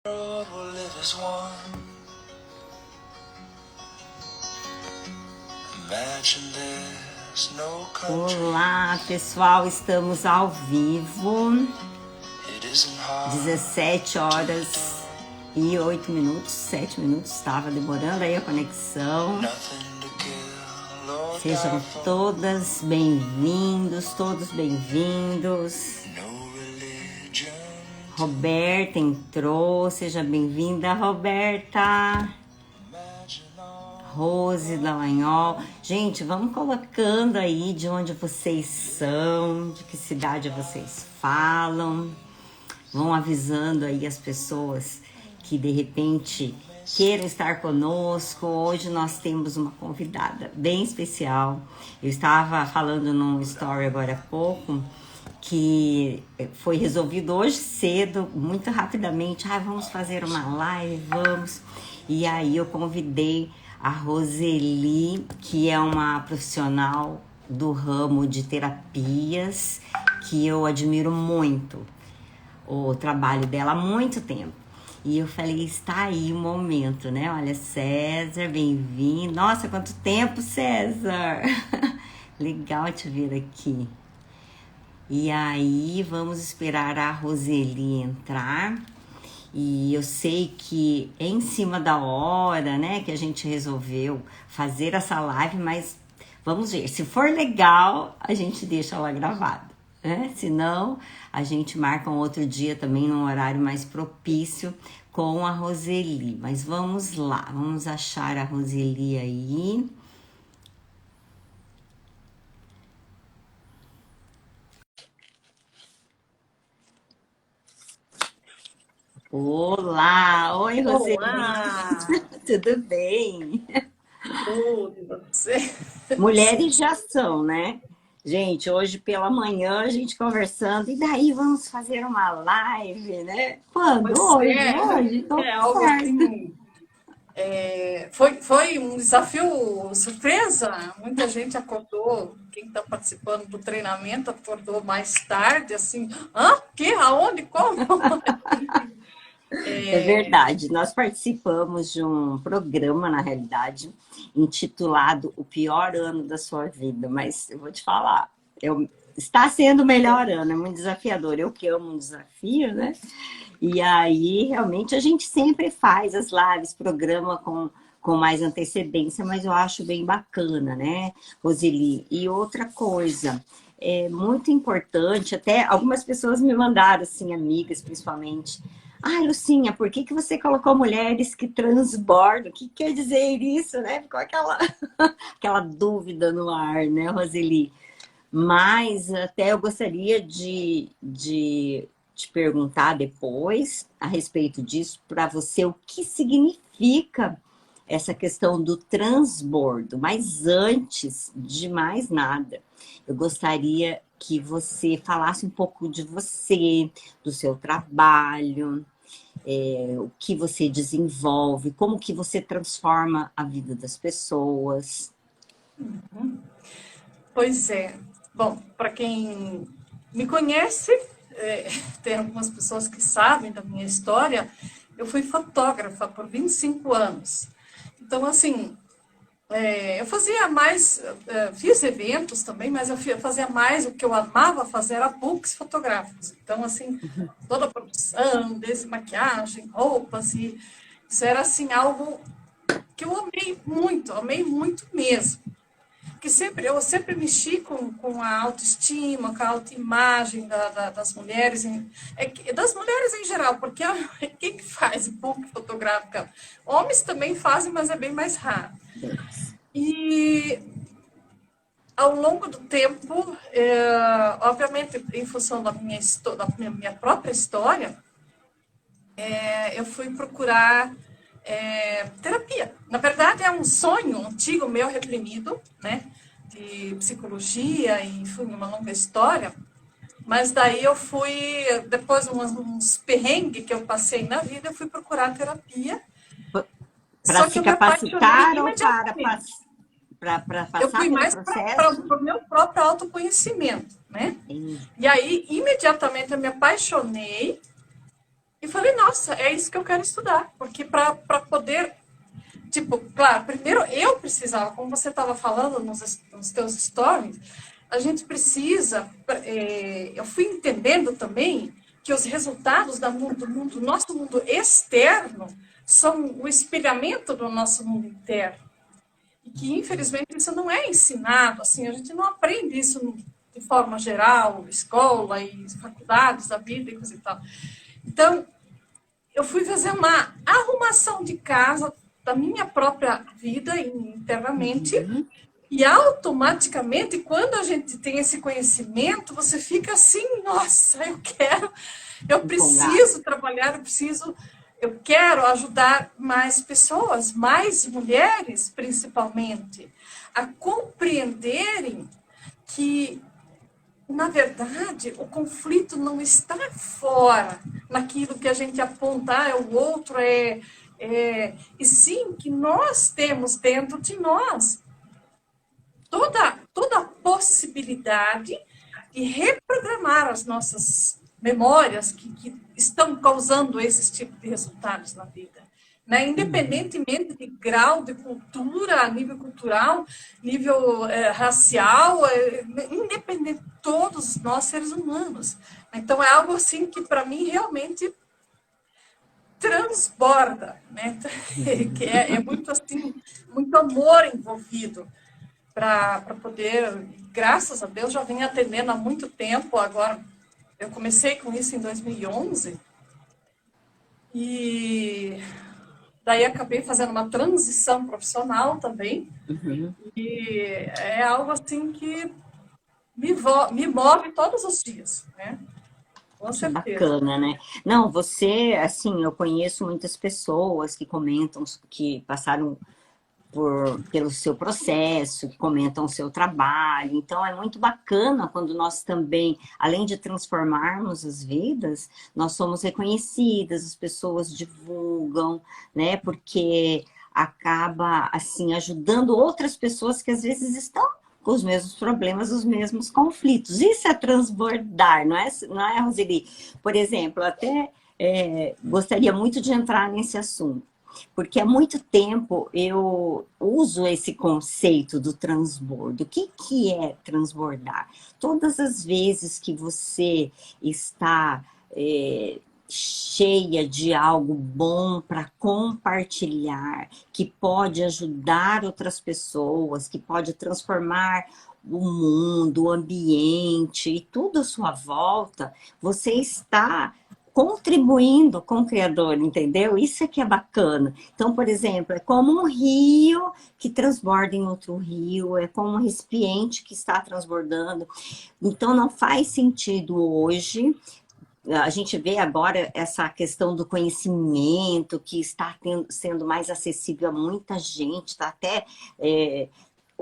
world will live as one. Imagine there's no country. Olá, pessoal, estamos ao vivo. It isn't hard. 17 horas e 8 minutos, 7 minutos, estava demorando aí a conexão. Nothing to kill or Sejam die for. todas bem-vindos, todos bem-vindos. No religion. Roberta entrou, seja bem-vinda, Roberta. Imagine all. Rose Dallagnol. Gente, vamos colocando aí de onde vocês são, de que cidade vocês falam. Vão avisando aí as pessoas que de repente queiram estar conosco. Hoje nós temos uma convidada bem especial. Eu estava falando num story agora há pouco que foi resolvido hoje cedo, muito rapidamente. Vamos fazer uma live, vamos. E aí eu convidei a Roseli, que é uma profissional do ramo de terapias, que eu admiro muito o trabalho dela há muito tempo. E eu falei, está aí o momento, né? Olha, César, bem-vindo. Nossa, quanto tempo, César! Legal te ver aqui. E aí, vamos esperar a Roseli entrar. E eu sei que é em cima da hora, né, que a gente resolveu fazer essa live, mas vamos ver. Se for legal, a gente deixa ela gravada, né? Se não, a gente marca um outro dia também, num horário mais propício, com a Roseli. Mas vamos lá, vamos achar a Roseli aí. Olá! Oi, Roseli! Olá, Tudo bem? tudo e você? Mulheres de ação, né? Gente, hoje pela manhã a gente conversando, e daí vamos fazer uma live, né? Quando? Pois Hoje? é, Hoje? Então, é algo certo. assim. Foi um desafio surpresa. Muita gente acordou, quem está participando do treinamento acordou mais tarde, assim, que? Aonde? Como? É verdade, nós participamos de um programa, na realidade, intitulado O Pior Ano da Sua Vida, mas eu vou te falar, está sendo o melhor ano, é muito desafiador, eu que amo um desafio, né? E aí, realmente, a gente sempre faz as lives, programa com mais antecedência, mas eu acho bem bacana, né, Roseli? E outra coisa, é muito importante, até algumas pessoas me mandaram, assim, amigas principalmente, Lucinha, por que você colocou mulheres que transbordam? O que quer dizer isso, né? Ficou aquela dúvida no ar, né, Roseli? Mas até eu gostaria de te perguntar depois a respeito disso, para você, o que significa essa questão do transbordo. Mas antes de mais nada, eu gostaria que você falasse um pouco de você, do seu trabalho, o que você desenvolve, como que você transforma a vida das pessoas. Pois é. Bom, para quem me conhece, tem algumas pessoas que sabem da minha história, eu fui fotógrafa por 25 anos. Então, assim, eu fazia mais, fiz eventos também, mas eu fazia mais, o que eu amava fazer era books fotográficos. Então, assim, toda a produção, desde maquiagem, roupas, e isso era, assim, algo que eu amei muito mesmo. Porque eu sempre mexi com a autoestima, com a autoimagem das mulheres, das mulheres em geral, porque quem que faz book fotográfica? Homens também fazem, mas é bem mais raro. E ao longo do tempo, obviamente, em função da minha própria história, eu fui procurar terapia. Na verdade, é um sonho antigo meu reprimido, né? De psicologia, e enfim, uma longa história. Mas daí eu fui, depois de uns perrengues que eu passei na vida, eu fui procurar terapia. Para Só que se eu me apaixonei capacitar ou imediatamente. para Eu passar fui pelo mais para processo? o meu próprio autoconhecimento, né? Sim. E aí, imediatamente, eu me apaixonei E falei, nossa, é isso que eu quero estudar, porque para poder, tipo, claro, primeiro eu precisava, como você estava falando nos teus stories, a gente precisa, eu fui entendendo também que os resultados do nosso mundo externo são o espelhamento do nosso mundo interno. E que, infelizmente, isso não é ensinado, assim, a gente não aprende isso de forma geral, escola e faculdades da vida e coisa e tal. Então, eu fui fazer uma arrumação de casa da minha própria vida internamente, e automaticamente, quando a gente tem esse conhecimento, você fica assim, nossa, eu preciso trabalhar, eu quero ajudar mais pessoas, mais mulheres, principalmente, a compreenderem que, na verdade, o conflito não está fora, naquilo que a gente aponta, é o outro, e sim que nós temos dentro de nós toda a possibilidade de reprogramar as nossas memórias que estão causando esses tipos de resultados na vida. Né? Independentemente de grau de cultura, nível cultural, nível racial, independente de todos nós seres humanos. Então, é algo assim que, para mim, realmente transborda, né? Que é muito assim, muito amor envolvido para poder, graças a Deus, já venho atendendo há muito tempo. Agora, eu comecei com isso em 2011 e daí acabei fazendo uma transição profissional também. E é algo assim que me move todos os dias, né? Com certeza. Bacana, né? Não, você, assim, eu conheço muitas pessoas que comentam que passaram pelo seu processo, que comentam o seu trabalho. Então, é muito bacana quando nós também, além de transformarmos as vidas, nós somos reconhecidas, as pessoas divulgam, né? Porque acaba, assim, ajudando outras pessoas que às vezes estão com os mesmos problemas, os mesmos conflitos. Isso é transbordar, não é, Roseli? Por exemplo, até gostaria muito de entrar nesse assunto. Porque há muito tempo eu uso esse conceito do transbordo. O que é transbordar? Todas as vezes que você está cheia de algo bom para compartilhar, que pode ajudar outras pessoas, que pode transformar o mundo, o ambiente e tudo à sua volta, você está contribuindo com o Criador, entendeu? Isso é que é bacana. Então, por exemplo, é como um rio que transborda em outro rio, é como um recipiente que está transbordando. Então, não faz sentido hoje. A gente vê agora essa questão do conhecimento que está sendo mais acessível a muita gente, está até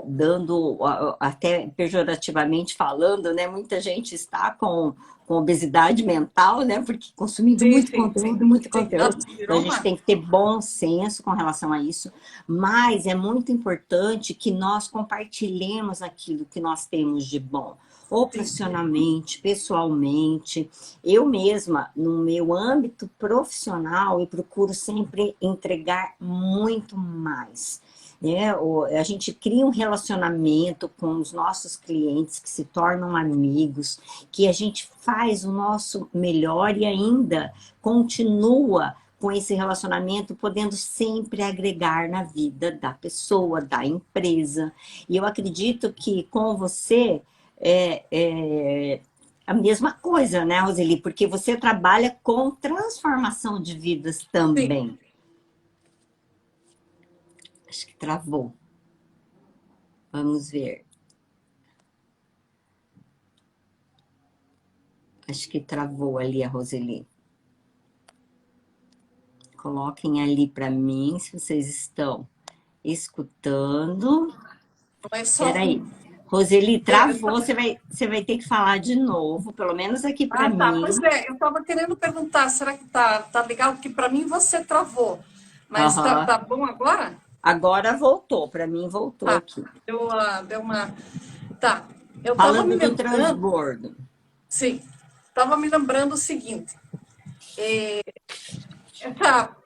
dando, até pejorativamente falando, né? Muita gente está com obesidade mental, né? Porque consumindo muito conteúdo. Então, a gente tem que ter bom senso com relação a isso. Mas é muito importante que nós compartilhemos aquilo que nós temos de bom. Ou profissionalmente, pessoalmente. Eu mesma, no meu âmbito profissional, eu procuro sempre entregar muito mais. A gente cria um relacionamento com os nossos clientes que se tornam amigos, que a gente faz o nosso melhor e ainda continua com esse relacionamento, podendo sempre agregar na vida da pessoa, da empresa. E eu acredito que com você é a mesma coisa, né, Roseli? Porque você trabalha com transformação de vidas também. Sim. Acho que travou. Vamos ver. Acho que travou ali a Roseli. Coloquem ali para mim se vocês estão escutando. Espera aí. Roseli, travou. Você vai ter que falar de novo, pelo menos aqui para mim. Tá. Pois é, eu estava querendo perguntar, será que tá legal? Porque para mim você travou. Mas tá bom agora? Agora voltou, para mim voltou aqui. Deu uma... Tá, eu falando do transbordo. Sim, estava me lembrando o seguinte.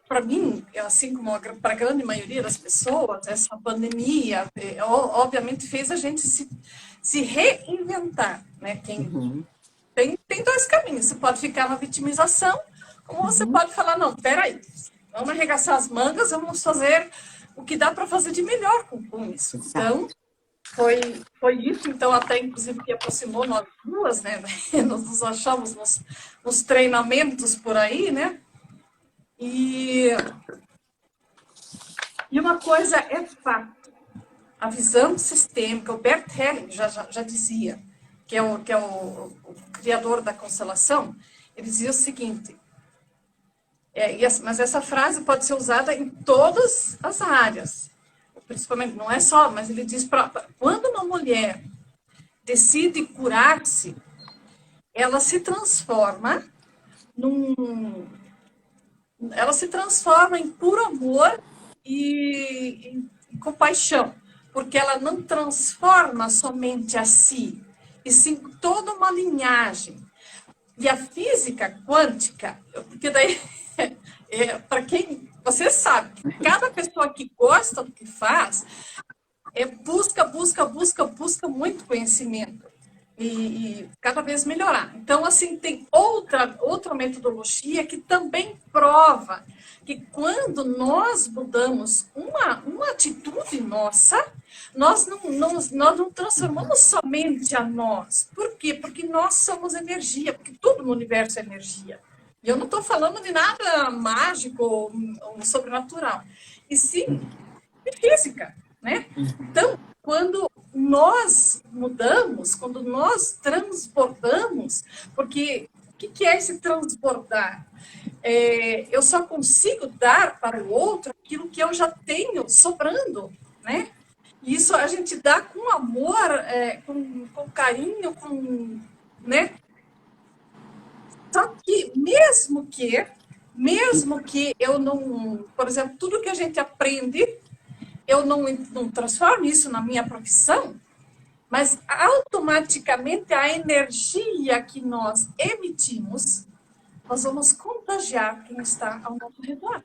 Para mim, assim como para a grande maioria das pessoas, essa pandemia, obviamente, fez a gente se reinventar, né? Tem dois caminhos. Você pode ficar na vitimização, como você pode falar, não, peraí, vamos arregaçar as mangas, vamos fazer o que dá para fazer de melhor com isso. Então, foi isso, então, até inclusive que aproximou nós duas, né? Nós nos achamos nos treinamentos por aí, né? E uma coisa é fato, a visão sistêmica, o Bert Helling já dizia, que é o criador da constelação, ele dizia o seguinte, mas essa frase pode ser usada em todas as áreas, principalmente, não é só, mas ele diz, quando uma mulher decide curar-se, ela se transforma em puro amor e compaixão, porque ela não transforma somente a si, e sim toda uma linhagem. E a física quântica, porque daí, para quem, você sabe, cada pessoa que gosta do que faz, busca muito conhecimento. E cada vez melhorar. Então, assim, tem outra metodologia que também prova que quando nós mudamos uma atitude nossa, nós não transformamos somente a nós. Por quê? Porque nós somos energia, porque tudo no universo é energia. E eu não estou falando de nada mágico ou sobrenatural, e sim de física, né? Então, quando nós mudamos, quando nós transbordamos, porque o que é esse transbordar? Eu só consigo dar para o outro aquilo que eu já tenho sobrando, né? E isso a gente dá com amor, com carinho, né? Só que mesmo que eu não, por exemplo, tudo que a gente aprende, eu não transformo isso na minha profissão, mas automaticamente a energia que nós emitimos, nós vamos contagiar quem está ao nosso redor.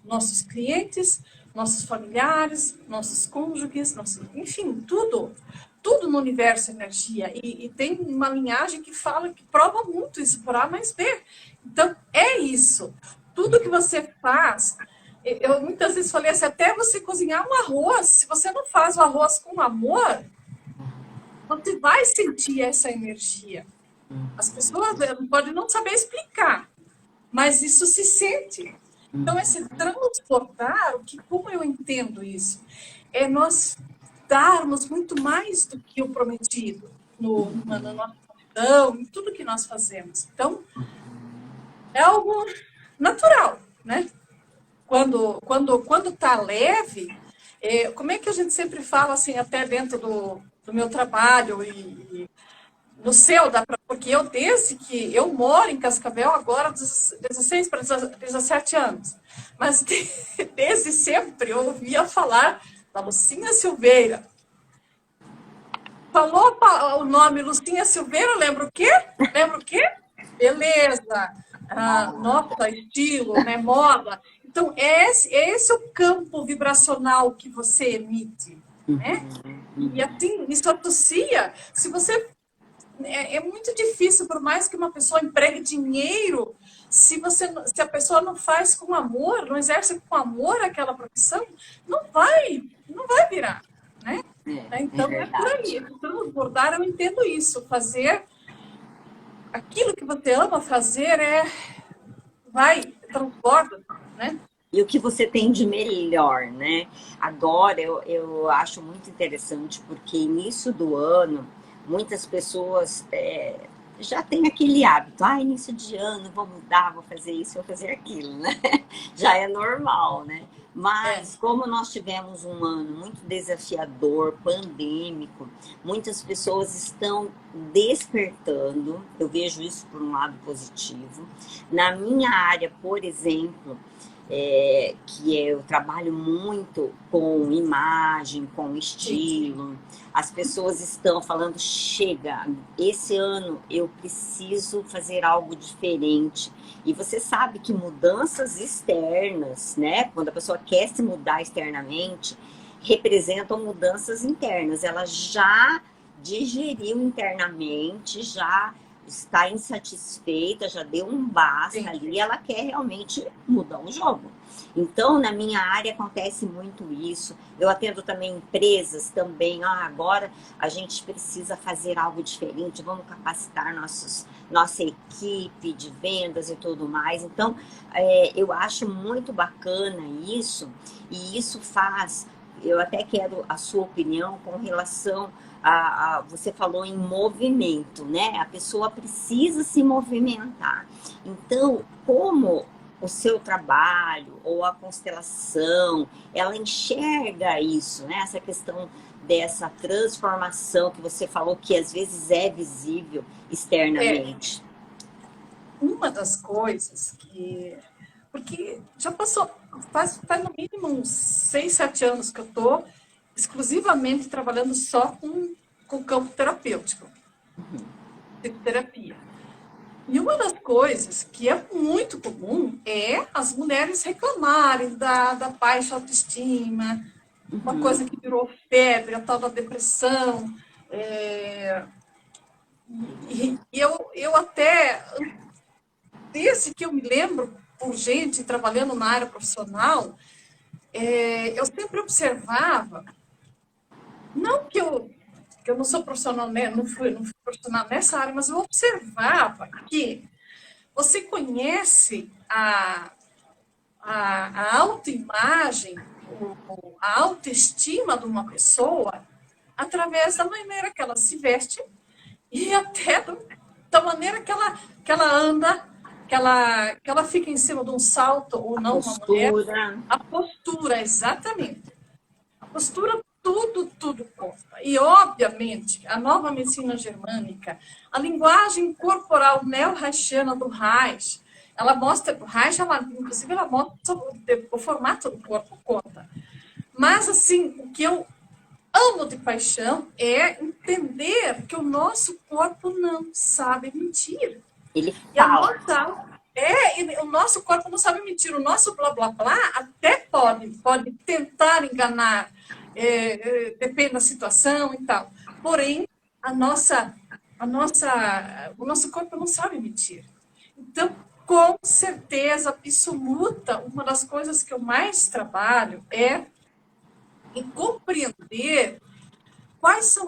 Nossos clientes, nossos familiares, nossos cônjuges, enfim, tudo. Tudo no universo é energia. E tem uma linhagem que prova muito isso por A mais B. Então, é isso. Tudo que você faz... Eu muitas vezes falei assim, até você cozinhar um arroz, se você não faz o arroz com amor, você vai sentir essa energia. As pessoas podem não saber explicar, mas isso se sente. Então, esse transportar, como eu entendo isso? É nós darmos muito mais do que o prometido na nossa solidão, em tudo que nós fazemos. Então, é algo natural, né? Quando tá leve, como é que a gente sempre fala assim, até dentro do meu trabalho e no seu, porque desde que eu moro em Cascavel agora 16 para 17 anos, mas desde sempre eu ouvia falar da Lucinha Silveira. Falou o nome Lucinha Silveira, lembra o quê? Beleza, nossa, estilo, né, moda. Então, esse o campo vibracional que você emite, né? E assim, isso associa, se você... É muito difícil, por mais que uma pessoa empregue dinheiro, se a pessoa não faz com amor, não exerce com amor aquela profissão, não vai virar, né? Então, é por aí. Transbordar, eu entendo isso. Fazer aquilo que você ama fazer transborda, né? E o que você tem de melhor, né? Agora, eu acho muito interessante, porque início do ano, muitas pessoas já têm aquele hábito. Início de ano, vou mudar, vou fazer isso, vou fazer aquilo, né? Já é normal, né? Mas como nós tivemos um ano muito desafiador, pandêmico, muitas pessoas estão despertando. Eu vejo isso por um lado positivo. Na minha área, por exemplo, que eu trabalho muito com imagem, com estilo. As pessoas estão falando, chega, esse ano eu preciso fazer algo diferente. E você sabe que mudanças externas, né? Quando a pessoa quer se mudar externamente, representam mudanças internas. Ela já digeriu internamente, já está insatisfeita, já deu um basta ali, ela quer realmente mudar o jogo. Então, na minha área acontece muito isso. Eu atendo também empresas também. Agora a gente precisa fazer algo diferente, vamos capacitar nossa equipe de vendas e tudo mais. Então, eu acho muito bacana isso, e isso faz. Eu até quero a sua opinião com relação você falou em movimento, né? A pessoa precisa se movimentar. Então, como o seu trabalho ou a constelação, ela enxerga isso, né? Essa questão dessa transformação que você falou que às vezes é visível externamente. Uma das coisas que... Porque já passou, faz no mínimo uns 6, 7 anos que eu estou exclusivamente trabalhando só com o campo terapêutico, terapia. E uma das coisas que é muito comum é as mulheres reclamarem da baixa autoestima, uma coisa que virou febre, a tal da depressão. E eu até, desde que eu me lembro, por gente trabalhando na área profissional, eu sempre observava. Não que eu não sou profissional, não fui profissional nessa área, mas eu observava que você conhece a autoimagem, a autoestima de uma pessoa através da maneira que ela se veste e até da maneira que ela anda, que ela fica em cima de um salto ou não, uma mulher. A postura, exatamente. A postura, tudo conta. E, obviamente, a nova medicina germânica, a linguagem corporal neo-reichiana do Reich, ela mostra, o Reich, inclusive, ela mostra o formato do corpo, conta. Mas, assim, o que eu amo de paixão é entender que o nosso corpo não sabe mentir. Ele fala. O nosso corpo não sabe mentir. O nosso blá, blá, blá até pode tentar enganar, depende da situação e tal. Porém, o nosso corpo não sabe mentir. Então, com certeza absoluta, uma das coisas que eu mais trabalho é em compreender quais são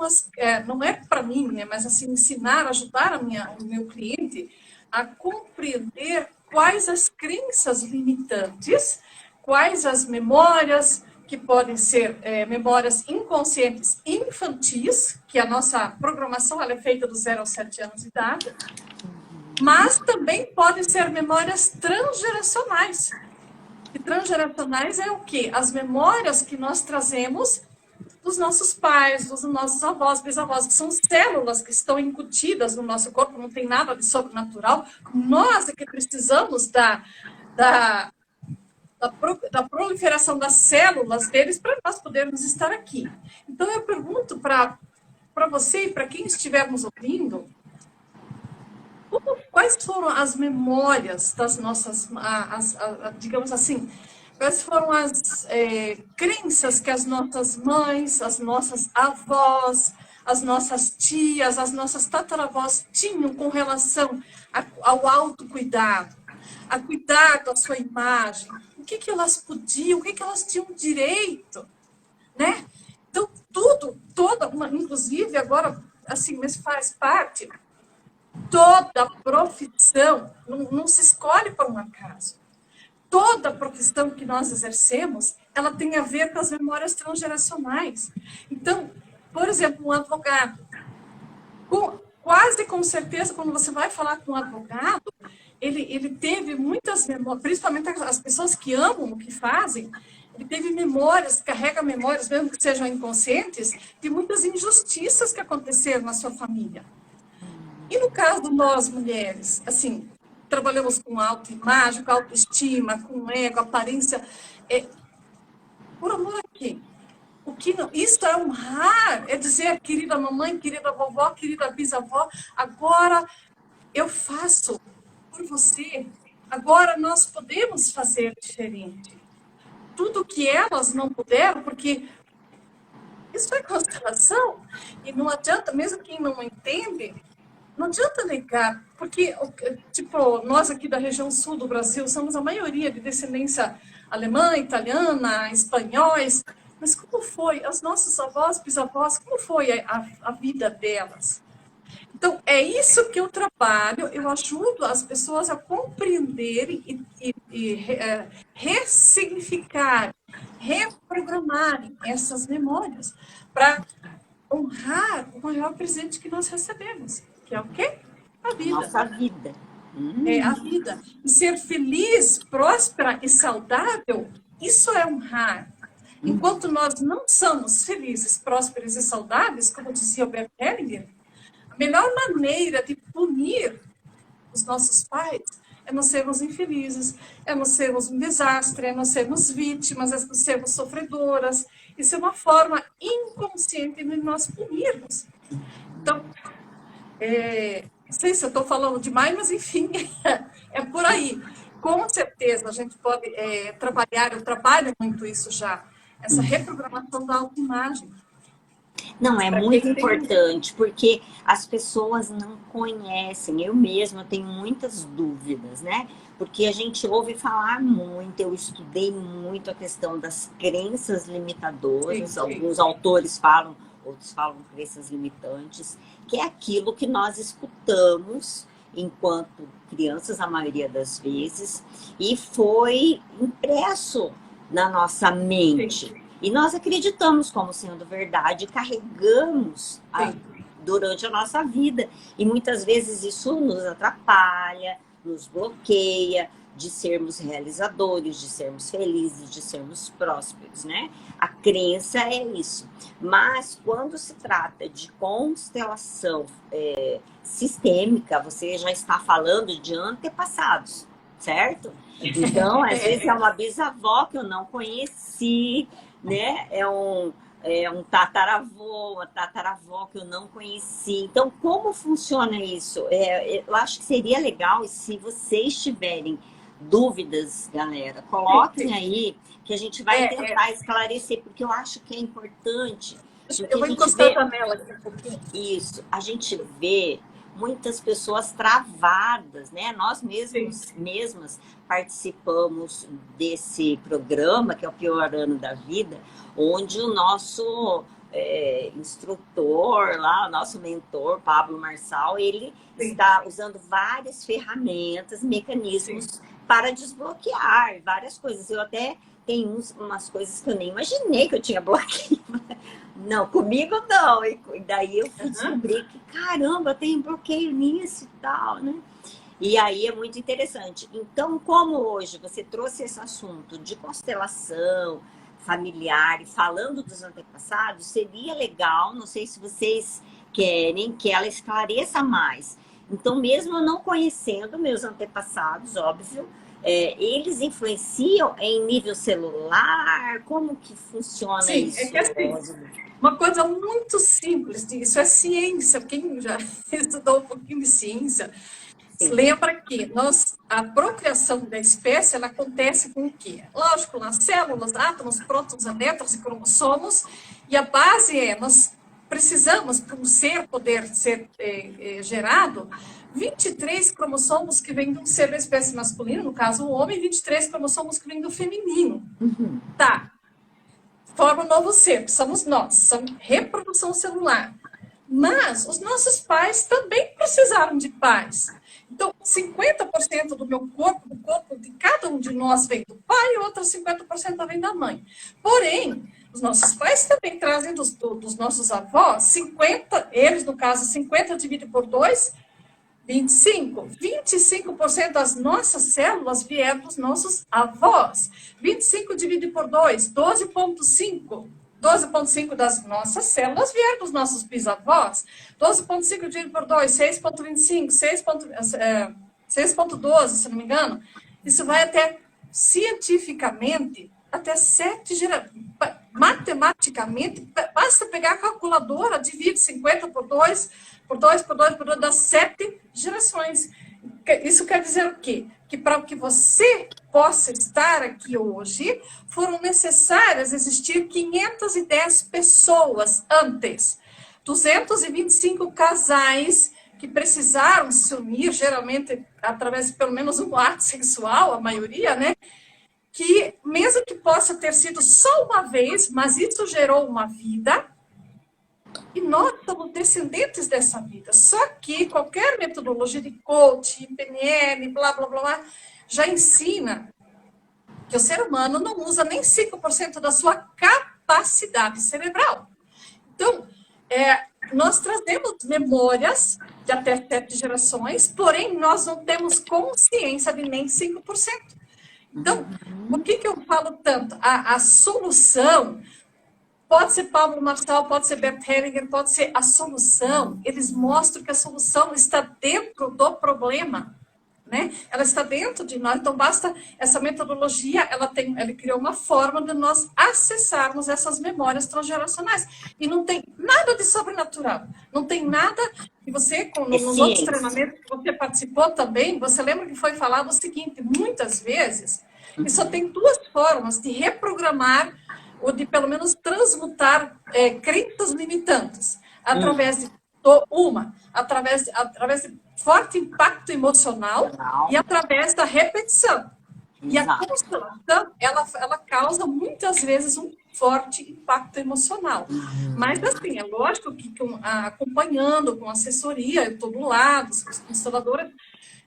não é para mim, né, mas assim, ensinar, ajudar o meu cliente a compreender quais as crenças limitantes, quais as memórias que podem ser memórias inconscientes infantis, que a nossa programação ela é feita do 0 aos 7 anos de idade, mas também podem ser memórias transgeracionais. E transgeracionais é o quê? As memórias que nós trazemos dos nossos pais, dos nossos avós, bisavós, que são células que estão incutidas no nosso corpo, não tem nada de sobrenatural. Nós é que precisamos da proliferação das células deles para nós podermos estar aqui. Então, eu pergunto para você e para quem estiver nos ouvindo, quais foram as memórias das nossas, digamos assim, quais foram as crenças que as nossas mães, as nossas avós, as nossas tias, as nossas tataravós tinham com relação ao autocuidado, a cuidar da sua imagem, o que elas podiam, o que elas tinham direito, né? Então, inclusive agora, assim, mas faz parte, toda profissão não se escolhe por um acaso. Toda profissão que nós exercemos, ela tem a ver com as memórias transgeracionais. Então, por exemplo, um advogado, quase com certeza, quando você vai falar com um advogado, ele teve muitas memórias, principalmente as pessoas que amam o que fazem, ele teve memórias, carrega memórias, mesmo que sejam inconscientes, de muitas injustiças que aconteceram na sua família. E no caso de nós, mulheres, assim, trabalhamos com autoimagem, com autoestima, com ego, aparência. Por amor a quem? O que não, isso é honrar, é dizer, querida mamãe, querida vovó, querida bisavó, agora eu faço por você, agora nós podemos fazer diferente. Tudo que elas não puderam, porque isso é constelação, e não adianta, mesmo quem não entende, não adianta negar, porque, tipo, nós aqui da região sul do Brasil somos a maioria de descendência alemã, italiana, espanhóis, mas como foi? As nossas avós, bisavós, como foi a vida delas? Então, é isso que eu trabalho, eu ajudo as pessoas a compreenderem e ressignificarem, reprogramarem essas memórias para honrar o maior presente que nós recebemos, que é o quê? A vida. Nossa vida. É a vida. E ser feliz, próspera e saudável, isso é honrar. Enquanto nós não somos felizes, prósperos e saudáveis, como dizia o Bert Hellinger, a melhor maneira de punir os nossos pais é não sermos infelizes, é não sermos um desastre, é não sermos vítimas, é não sermos sofredoras. Isso é uma forma inconsciente de nós punirmos. Então, não sei se eu estou falando demais, mas enfim, é por aí. Com certeza a gente pode trabalhar, eu trabalho muito isso já, essa reprogramação da autoimagem. Não, é muito importante, porque as pessoas não conhecem. Eu mesma tenho muitas dúvidas, né? Porque a gente ouve falar muito, eu estudei muito a questão das crenças limitadoras. Sim. Alguns autores falam, outros falam crenças limitantes, que é aquilo que nós escutamos enquanto crianças, a maioria das vezes, e foi impresso na nossa mente. Sim. E nós acreditamos como sendo verdade, carregamos durante a nossa vida. E muitas vezes isso nos atrapalha, nos bloqueia de sermos realizadores, de sermos felizes, de sermos prósperos, né? A crença é isso. Mas quando se trata de constelação sistêmica, você já está falando de antepassados, certo? Então, às vezes é uma bisavó que eu não conheci, né? É um tataravô, uma tataravó que eu não conheci. Então, como funciona isso? Eu acho que seria legal, se vocês tiverem dúvidas, galera, coloquem aí, que a gente vai tentar esclarecer, porque eu acho que é importante. Eu vou encostar a janela aqui um pouquinho. Isso, a gente vê muitas pessoas travadas, né? Nós mesmas participamos desse programa, que é o Pior Ano da Vida, onde o nosso instrutor lá, o nosso mentor, Pablo Marçal, ele está usando várias ferramentas, mecanismos para desbloquear várias coisas. Eu até tenho umas coisas que eu nem imaginei que eu tinha bloqueio. Não, comigo não. E daí eu fui descobrir que, caramba, eu tenho bloqueio nisso e tal, né? E aí é muito interessante. Então, como hoje você trouxe esse assunto de constelação familiar e falando dos antepassados, seria legal, não sei se vocês querem que ela esclareça mais. Então, mesmo eu não conhecendo meus antepassados, óbvio, eles influenciam em nível celular? Como que funciona isso? É que assim, uma coisa muito simples disso é ciência. Quem já estudou um pouquinho de ciência, lembra que a procriação da espécie, ela acontece com o quê? Lógico, nas células, átomos, prótons, elétrons e cromossomos, e a base nós precisamos, para um ser poder ser gerado, 23 cromossomos que vêm do ser da espécie masculina, no caso o homem, e 23 cromossomos que vêm do feminino. Tá. Forma um novo ser, que somos nós, somos reprodução celular. Mas os nossos pais também precisaram de pais. Então, 50% do meu corpo, do corpo de cada um de nós vem do pai, e outros 50% vem da mãe. Porém, os nossos pais também trazem dos nossos avós, 50, eles no caso, 50 dividido por 2, 25. 25% das nossas células vieram dos nossos avós. 25 dividido por 2, 12,5. 12,5 das nossas células vieram dos nossos bisavós. 12,5 dividido por 2, 6,25. 6,12, se não me engano. Isso vai até, cientificamente, até 7 gerações. Matematicamente, basta pegar a calculadora, divide 50 por 2, por 2, por 2, por 2, dá 7 gerações. Isso quer dizer o quê? Que para que você possa estar aqui hoje, foram necessárias existir 510 pessoas antes. 225 casais que precisaram se unir, geralmente através de pelo menos um ato sexual, a maioria, né? Que mesmo que possa ter sido só uma vez, mas isso gerou uma vida, e nós somos descendentes dessa vida. Só que qualquer metodologia de coach, PNL, blá, blá, blá, blá, já ensina que o ser humano não usa nem 5% da sua capacidade cerebral. Então, nós trazemos memórias de até 7 gerações, porém nós não temos consciência de nem 5%. Então, por que eu falo tanto? A solução pode ser Pablo Marçal, pode ser Bert Hellinger, pode ser a solução. Eles mostram que a solução está dentro do problema, né? Ela está dentro de nós. Então, basta essa metodologia, ela criou uma forma de nós acessarmos essas memórias transgeracionais. E não tem nada de sobrenatural. Não tem nada. E você, nos outros treinamentos que você participou também, você lembra que foi falado o seguinte: muitas vezes, que só tem 2 formas de reprogramar ou de, pelo menos, transmutar crenças limitantes. Através de através de forte impacto emocional e através da repetição. E a constelação, ela causa muitas vezes um forte impacto emocional. Mas, assim, é lógico que acompanhando com assessoria, eu estou do lado, os consteladores,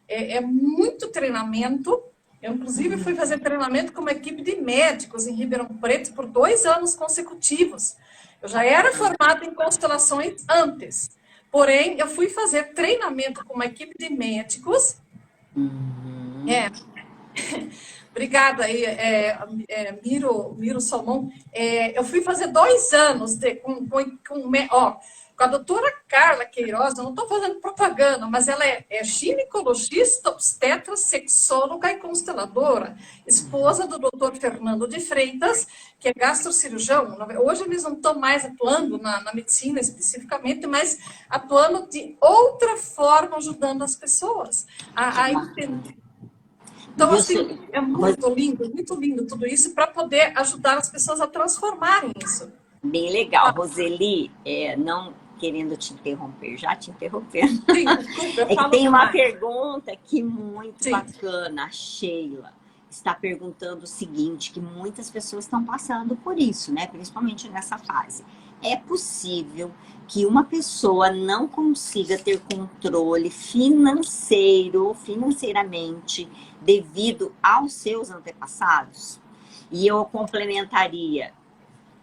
é muito treinamento. Eu, inclusive, fui fazer treinamento com uma equipe de médicos em Ribeirão Preto por 2 anos consecutivos. Eu já era formada em constelações antes. Porém, eu fui fazer treinamento com uma equipe de médicos. Obrigada aí, Miro Salmão. Eu fui fazer 2 anos com a doutora Carla Queiroz. Eu não estou fazendo propaganda, mas ela é ginecologista, obstetra, sexóloga e consteladora, esposa do doutor Fernando de Freitas, que é gastrocirurgião. Hoje eles não estão mais atuando na medicina especificamente, mas atuando de outra forma, ajudando as pessoas a entender. Então, assim, é muito lindo tudo isso para poder ajudar as pessoas a transformarem isso. Bem legal. Roseli, não querendo te interromper, já te interrompendo. Sim, desculpa, é que tem uma pergunta aqui muito bacana. A Sheila está perguntando o seguinte, que muitas pessoas estão passando por isso, né? Principalmente nessa fase. É possível que uma pessoa não consiga ter controle financeiramente, devido aos seus antepassados? E eu complementaria,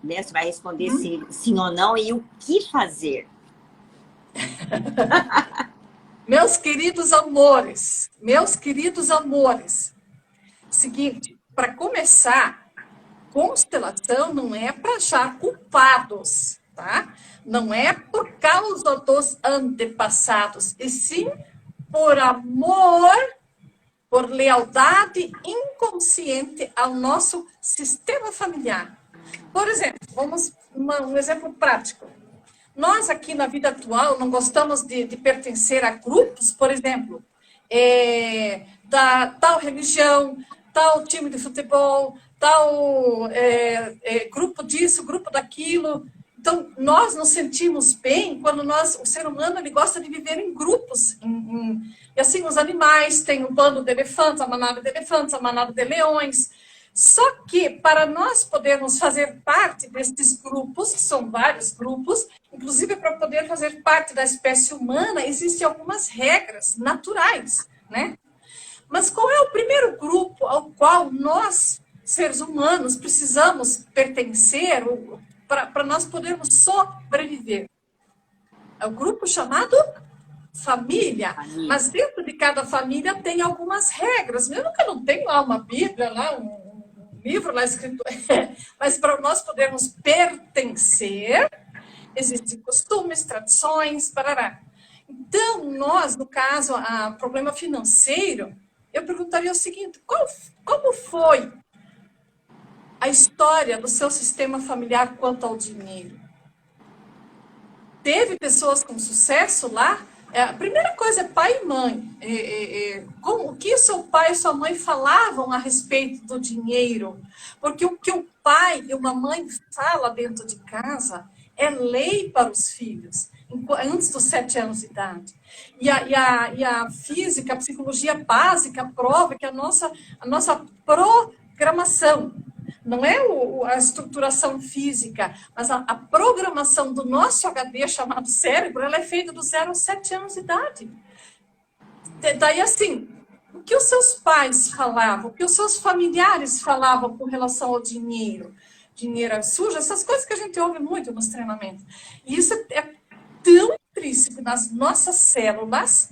né? Você vai responder sim ou não, e o que fazer? Meus queridos amores, seguinte, para começar, constelação não é para achar culpados, tá? Não é por causa dos antepassados, e sim por amor, por lealdade inconsciente ao nosso sistema familiar. Por exemplo, um exemplo prático. Nós aqui na vida atual não gostamos de pertencer a grupos, por exemplo, da tal religião, tal time de futebol, tal grupo disso, grupo daquilo. Então, nós nos sentimos bem quando o ser humano, ele gosta de viver em grupos. E assim, os animais têm um bando de elefantes, a manada de leões. Só que, para nós podermos fazer parte desses grupos, que são vários grupos, inclusive para poder fazer parte da espécie humana, existem algumas regras naturais, né? Mas qual é o primeiro grupo ao qual nós, seres humanos, precisamos pertencer para nós podermos sobreviver? É o grupo chamado família. Mas dentro de cada família tem algumas regras. Mesmo que eu não tenho lá uma Bíblia, lá um livro lá escrito, mas para nós podermos pertencer, existem costumes, tradições, parará. Então, nós, no caso, a problema financeiro, eu perguntaria o seguinte: como foi a história do seu sistema familiar quanto ao dinheiro? Teve pessoas com sucesso lá? A primeira coisa é pai e mãe. O que o seu pai e sua mãe falavam a respeito do dinheiro? Porque o que o pai e uma mãe fala dentro de casa é lei para os filhos, antes dos 7 anos de idade. E a física, a psicologia básica prova que a nossa programação, não é a estruturação física, mas a programação do nosso HD, chamado cérebro, ela é feita do 0 aos 7 anos de idade. Daí, assim, o que os seus pais falavam, o que os seus familiares falavam com relação ao dinheiro? Dinheiro é sujo, essas coisas que a gente ouve muito nos treinamentos. E isso é tão intrínseco nas nossas células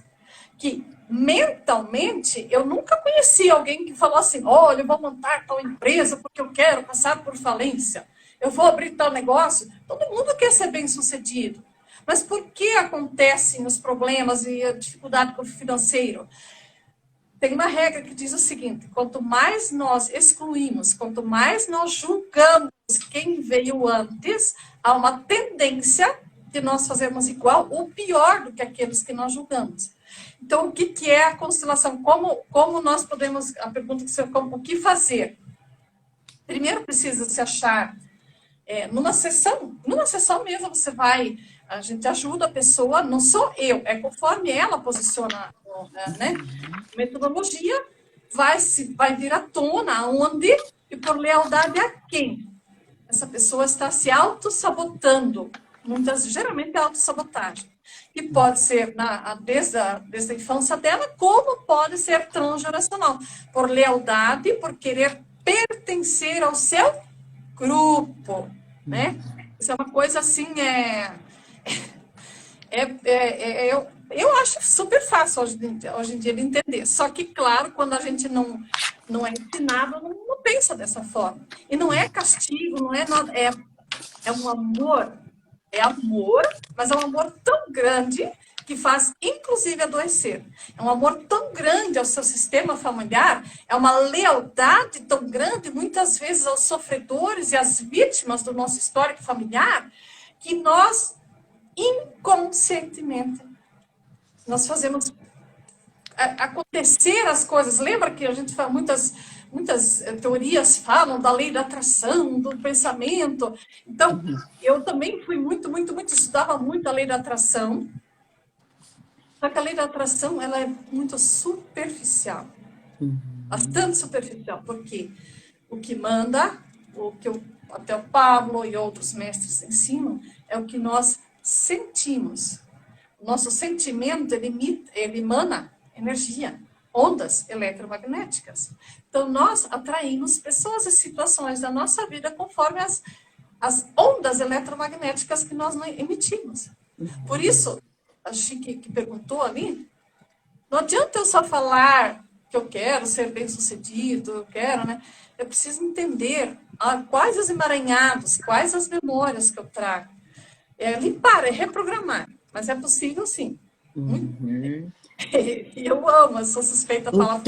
que mentalmente eu nunca conheci alguém que falou assim: olha, eu vou montar tal empresa porque eu quero passar por falência, eu vou abrir tal negócio. Todo mundo quer ser bem sucedido, mas por que acontecem os problemas e a dificuldade com o financeiro? Tem uma regra que diz o seguinte: quanto mais nós excluímos, quanto mais nós julgamos quem veio antes, há uma tendência de nós fazermos igual ou pior do que aqueles que nós julgamos. Então, o que é a constelação? Como nós podemos... A pergunta que você... O que fazer? Primeiro precisa se achar numa sessão mesmo, você vai... A gente ajuda a pessoa, não sou eu, é conforme ela posiciona, né? Metodologia vai vir à tona onde e por lealdade a quem? Essa pessoa está se auto-sabotando. Geralmente é autossabotagem. E pode ser desde a infância dela, como pode ser transgeracional. Por lealdade, por querer pertencer ao seu grupo, né? Isso é uma coisa assim, eu acho super fácil hoje em dia de entender. Só que, claro, quando a gente não é ensinado, não pensa dessa forma. E não é castigo, não é nada, é um amor. É amor, mas é um amor tão grande que faz, inclusive, adoecer. É um amor tão grande ao seu sistema familiar, é uma lealdade tão grande, muitas vezes, aos sofredores e às vítimas do nosso histórico familiar, que nós, inconscientemente, nós fazemos acontecer as coisas. Lembra que a gente fala muitas teorias falam da lei da atração, do pensamento. Então, eu também fui estudava muito a lei da atração. Só que a lei da atração, ela é muito superficial. Bastante superficial, porque o que manda, até o Pablo e outros mestres ensinam, é o que nós sentimos. O nosso sentimento, ele emana energia, ondas eletromagnéticas. Então, nós atraímos pessoas e situações da nossa vida conforme as ondas eletromagnéticas que nós emitimos. Por isso, a Chique que perguntou ali, não adianta eu só falar que eu quero ser bem-sucedido, eu quero, né? Eu preciso entender quais os emaranhados, quais as memórias que eu trago. Limpar, reprogramar. Mas é possível, sim. E eu amo, eu sou suspeita a falar.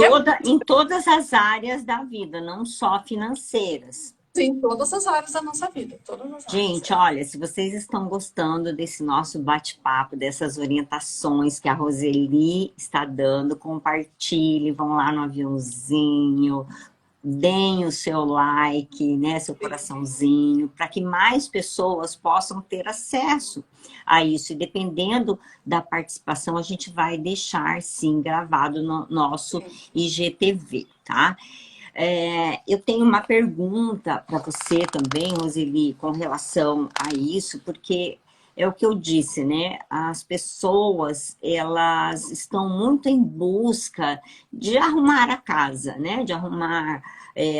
Em todas as áreas da vida, não só financeiras. Sim, todas as áreas da nossa vida. Todas as Gente, áreas. olha, se vocês estão gostando desse nosso bate-papo, dessas orientações que a Roseli está dando, compartilhe, vão lá no aviãozinho, deem o seu like, né, seu coraçãozinho, para que mais pessoas possam ter acesso a isso. E dependendo da participação, a gente vai deixar, sim, gravado no nosso IGTV, tá? Eu tenho uma pergunta para você também, Roseli, com relação a isso, porque é o que eu disse, né? As pessoas, elas estão muito em busca de arrumar a casa, né? De arrumar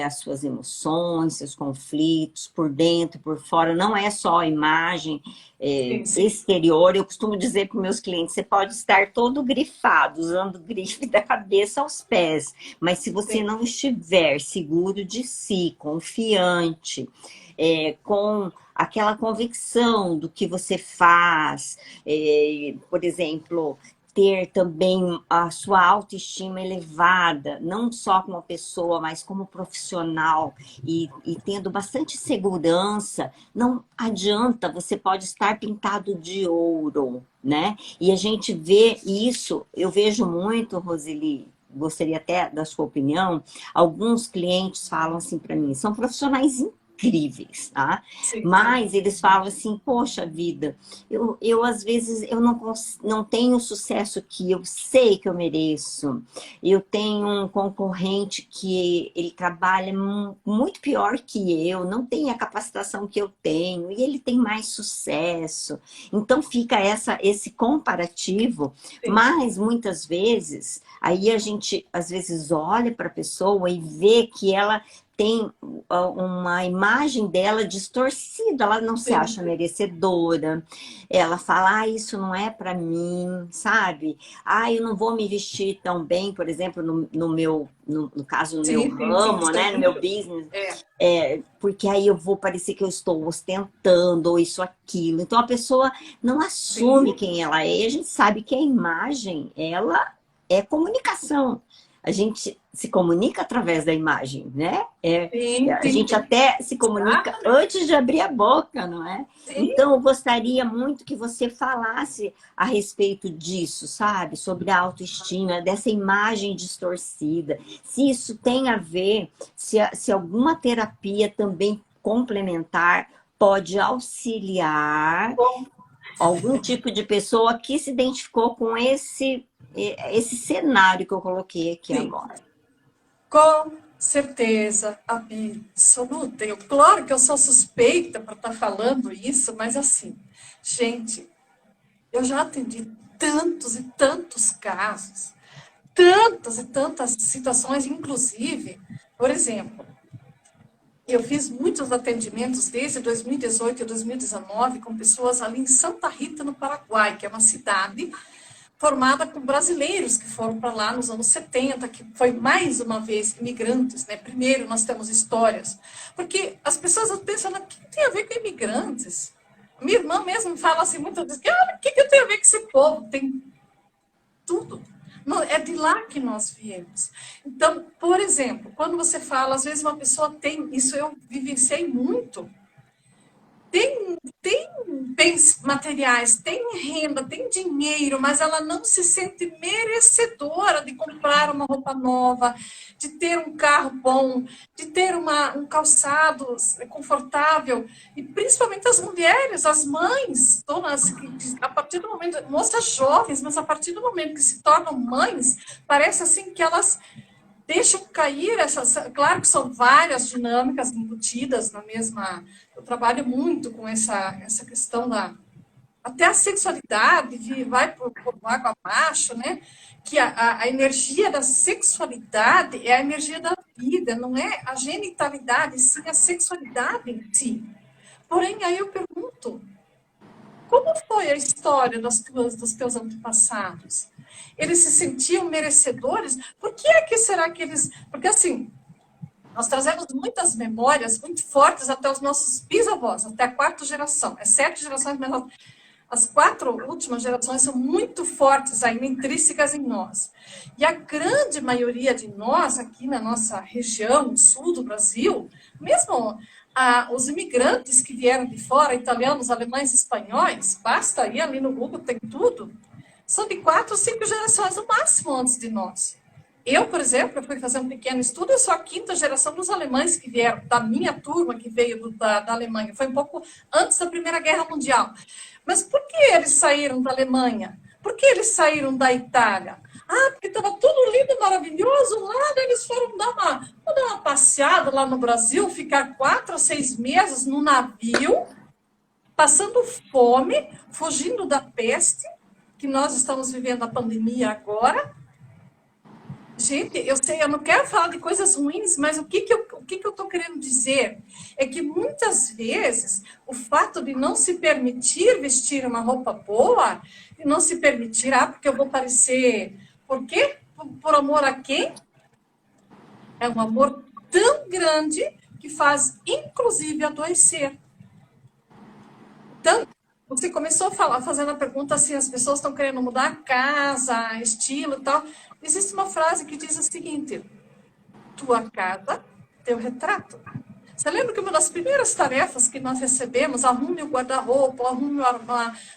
as suas emoções, seus conflitos, por dentro, por fora. Não é só a imagem exterior. Eu costumo dizer para os meus clientes, você pode estar todo grifado, usando grife da cabeça aos pés, mas se você não estiver seguro de si, confiante, com aquela convicção do que você faz, por exemplo, ter também a sua autoestima elevada, não só como pessoa, mas como profissional, e tendo bastante segurança, não adianta, você pode estar pintado de ouro, né? E a gente vê isso, eu vejo muito, Roseli, gostaria até da sua opinião, alguns clientes falam assim para mim, são profissionais incríveis, tá? Sim, Mas eles falam assim, poxa vida, eu às vezes eu não tenho o sucesso que eu sei que eu mereço. Eu tenho um concorrente que ele trabalha muito pior que eu, não tem a capacitação que eu tenho, e ele tem mais sucesso. Então fica esse comparativo, sim, mas muitas vezes, aí a gente às vezes olha para a pessoa e vê que ela tem uma imagem dela distorcida, ela não se sim. acha merecedora, ela fala, ah, isso não é para mim, sabe? Ah, eu não vou me vestir tão bem, por exemplo, no caso, no meu Sim, sim, sim, ramo, isso é né, no meu muito. business, É, porque aí eu vou parecer que eu estou ostentando, ou isso, aquilo. Então a pessoa não assume sim, quem ela é, e a gente sabe que a imagem, ela é comunicação. A gente se comunica através da imagem, né? sim, A sim, gente sim. até se comunica Exatamente. antes de abrir a boca, não é? Sim, Então, eu gostaria muito que você falasse a respeito disso, sabe? Sobre a autoestima, dessa imagem distorcida. Se isso tem a ver, se alguma terapia também complementar pode auxiliar bom, algum tipo de pessoa que se identificou com esse cenário que eu coloquei aqui sim. agora. Com certeza absoluta. Claro que eu sou suspeita para estar falando isso, mas assim, gente, eu já atendi tantos e tantos casos, tantas e tantas situações, inclusive, por exemplo, eu fiz muitos atendimentos desde 2018 e 2019 com pessoas ali em Santa Rita, no Paraguai, que é uma cidade formada por brasileiros que foram para lá nos anos 70, que foi mais uma vez imigrantes, né? Primeiro nós temos histórias, porque as pessoas pensam, o que tem a ver com imigrantes? Minha irmã mesmo fala assim muitas vezes, o que eu tenho a ver com esse povo? Tem tudo. Não, é de lá que nós viemos. Então, por exemplo, quando você fala, às vezes uma pessoa tem, isso eu vivenciei muito, tem bens materiais, tem renda, tem dinheiro, mas ela não se sente merecedora de comprar uma roupa nova, de ter um carro bom, de ter um calçado confortável. E principalmente as mulheres, as mães, donas, que a partir do momento, moças jovens, mas a partir do momento que se tornam mães, parece assim que elas deixam cair essas. Claro que são várias dinâmicas embutidas na mesma. Eu trabalho muito com essa questão da. Até a sexualidade, que vai por água abaixo, né? Que a energia da sexualidade é a energia da vida, não é a genitalidade, sim a sexualidade em si. Porém, aí eu pergunto, como foi a história dos teus antepassados? Eles se sentiam merecedores? Por que é que será que eles... Porque, assim, nós trazemos muitas memórias muito fortes até os nossos bisavós, até a quarta geração. É 7 gerações, mas as 4 últimas gerações são muito fortes ainda, intrínsecas em nós. E a grande maioria de nós, aqui na nossa região, no sul do Brasil, mesmo os imigrantes que vieram de fora, italianos, alemães, espanhóis, basta ir ali no Google, tem tudo, são de 4, 5 gerações no máximo antes de nós. Eu, por exemplo, eu fui fazer um pequeno estudo, eu sou a 5ª geração dos alemães que vieram, da minha turma que veio da Alemanha. Foi um pouco antes da Primeira Guerra Mundial. Mas por que eles saíram da Alemanha? Por que eles saíram da Itália? Ah, porque estava tudo lindo, maravilhoso lá, daí eles foram dar uma passeada lá no Brasil, ficar 4 a 6 meses no navio, passando fome, fugindo da peste, que nós estamos vivendo a pandemia agora. Gente, eu sei, eu não quero falar de coisas ruins, mas o que eu estou querendo dizer é que muitas vezes o fato de não se permitir vestir uma roupa boa, de não se permitir, porque eu vou parecer. Por quê? Por amor a quem? É um amor tão grande que faz, inclusive, adoecer. Então, você começou a falar, fazendo a pergunta assim, as pessoas estão querendo mudar a casa, estilo e tal. Existe uma frase que diz o seguinte: tua casa, teu retrato. Você lembra que uma das primeiras tarefas que nós recebemos, arrume o guarda-roupa, arrume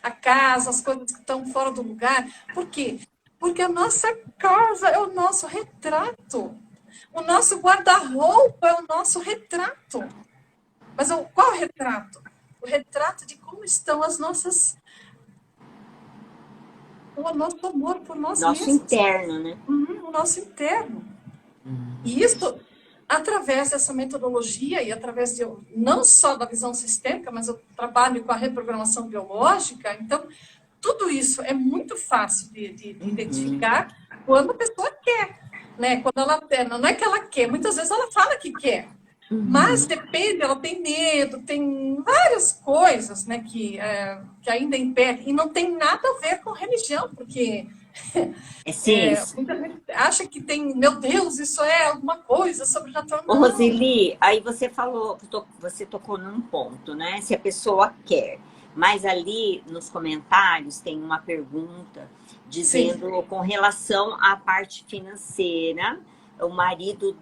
a casa, as coisas que estão fora do lugar. Por quê? Porque a nossa casa é o nosso retrato. O nosso guarda-roupa é o nosso retrato. Mas qual retrato? O retrato de como estão as nossas... o nosso amor por nós Nosso mesmos. interno, né? O nosso interno. E isso, através dessa metodologia e através de, não só da visão sistêmica, mas eu trabalho com a reprogramação biológica, então, tudo isso é muito fácil de identificar quando a pessoa quer, né? Quando ela não é que ela quer, muitas vezes ela fala que quer, mas depende, ela tem medo, tem várias coisas, né, que ainda impedem, e não tem nada a ver com religião, porque É ciência. muita gente acha que tem, meu Deus, isso é alguma coisa sobrenatural. Ô, Não. Roseli, aí você falou, você tocou num ponto, né? Se a pessoa quer. Mas ali nos comentários tem uma pergunta dizendo com relação à parte financeira, o marido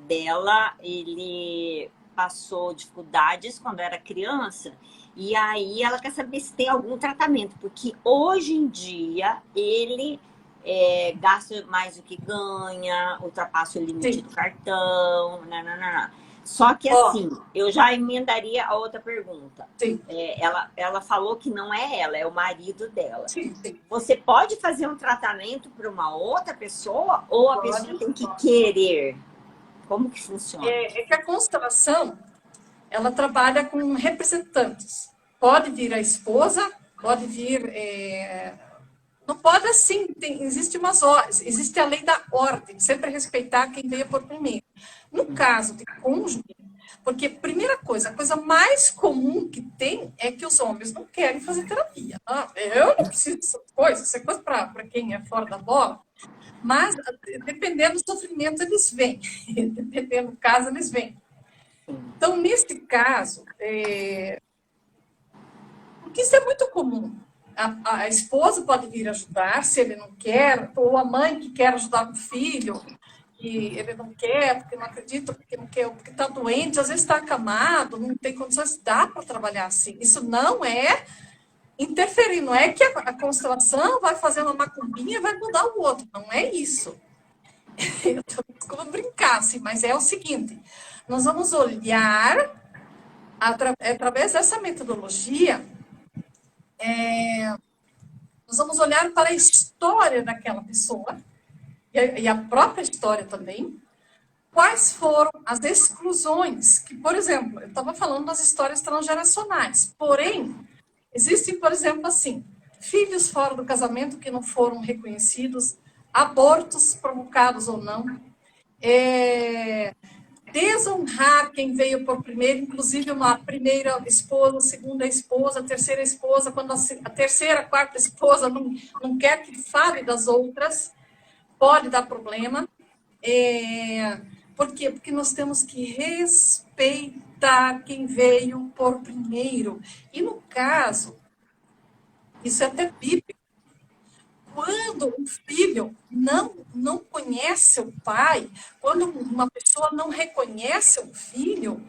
dela, ele passou dificuldades quando era criança, e aí ela quer saber se tem algum tratamento, porque hoje em dia ele gasta mais do que ganha, ultrapassa o limite do cartão, nananana. Só que assim, eu já emendaria a outra pergunta. Ela falou que não é ela, é o marido dela. Sim. Você pode fazer um tratamento para uma outra pessoa ou a pessoa tem que querer? Como que funciona? É que a constelação, ela trabalha com representantes. Pode vir a esposa, pode vir... não pode assim, existe umas ordens, existe a lei da ordem, sempre respeitar quem veio por primeiro. No caso de cônjuge, porque primeira coisa, a coisa mais comum que tem é que os homens não querem fazer terapia. Eu não preciso dessas coisas, isso é coisa para quem é fora da bola, mas dependendo do sofrimento eles vêm, dependendo do caso eles vêm. Então, nesse caso, porque isso é muito comum. A esposa pode vir ajudar, se ele não quer, ou a mãe que quer ajudar o filho, e ele não quer, porque não acredita, porque não quer, porque está doente, às vezes está acamado, não tem condições, dá para trabalhar assim. Isso não é interferir, não é que a constelação vai fazer uma macumbinha e vai mudar o outro, não é isso. Eu estou brincar, assim, mas é o seguinte, nós vamos olhar, através dessa metodologia, nós vamos olhar para a história daquela pessoa, e a própria história também, quais foram as exclusões, que, por exemplo, eu estava falando das histórias transgeracionais, porém, existem, por exemplo, assim, filhos fora do casamento que não foram reconhecidos, abortos provocados ou não, desonrar quem veio por primeiro, inclusive uma primeira esposa, segunda esposa, terceira esposa, quando a terceira, quarta esposa não quer que fale das outras, pode dar problema. Por quê? Porque nós temos que respeitar quem veio por primeiro. E no caso, isso é até bíblico, quando um filho não conhece o pai, quando uma pessoa não reconhece o filho,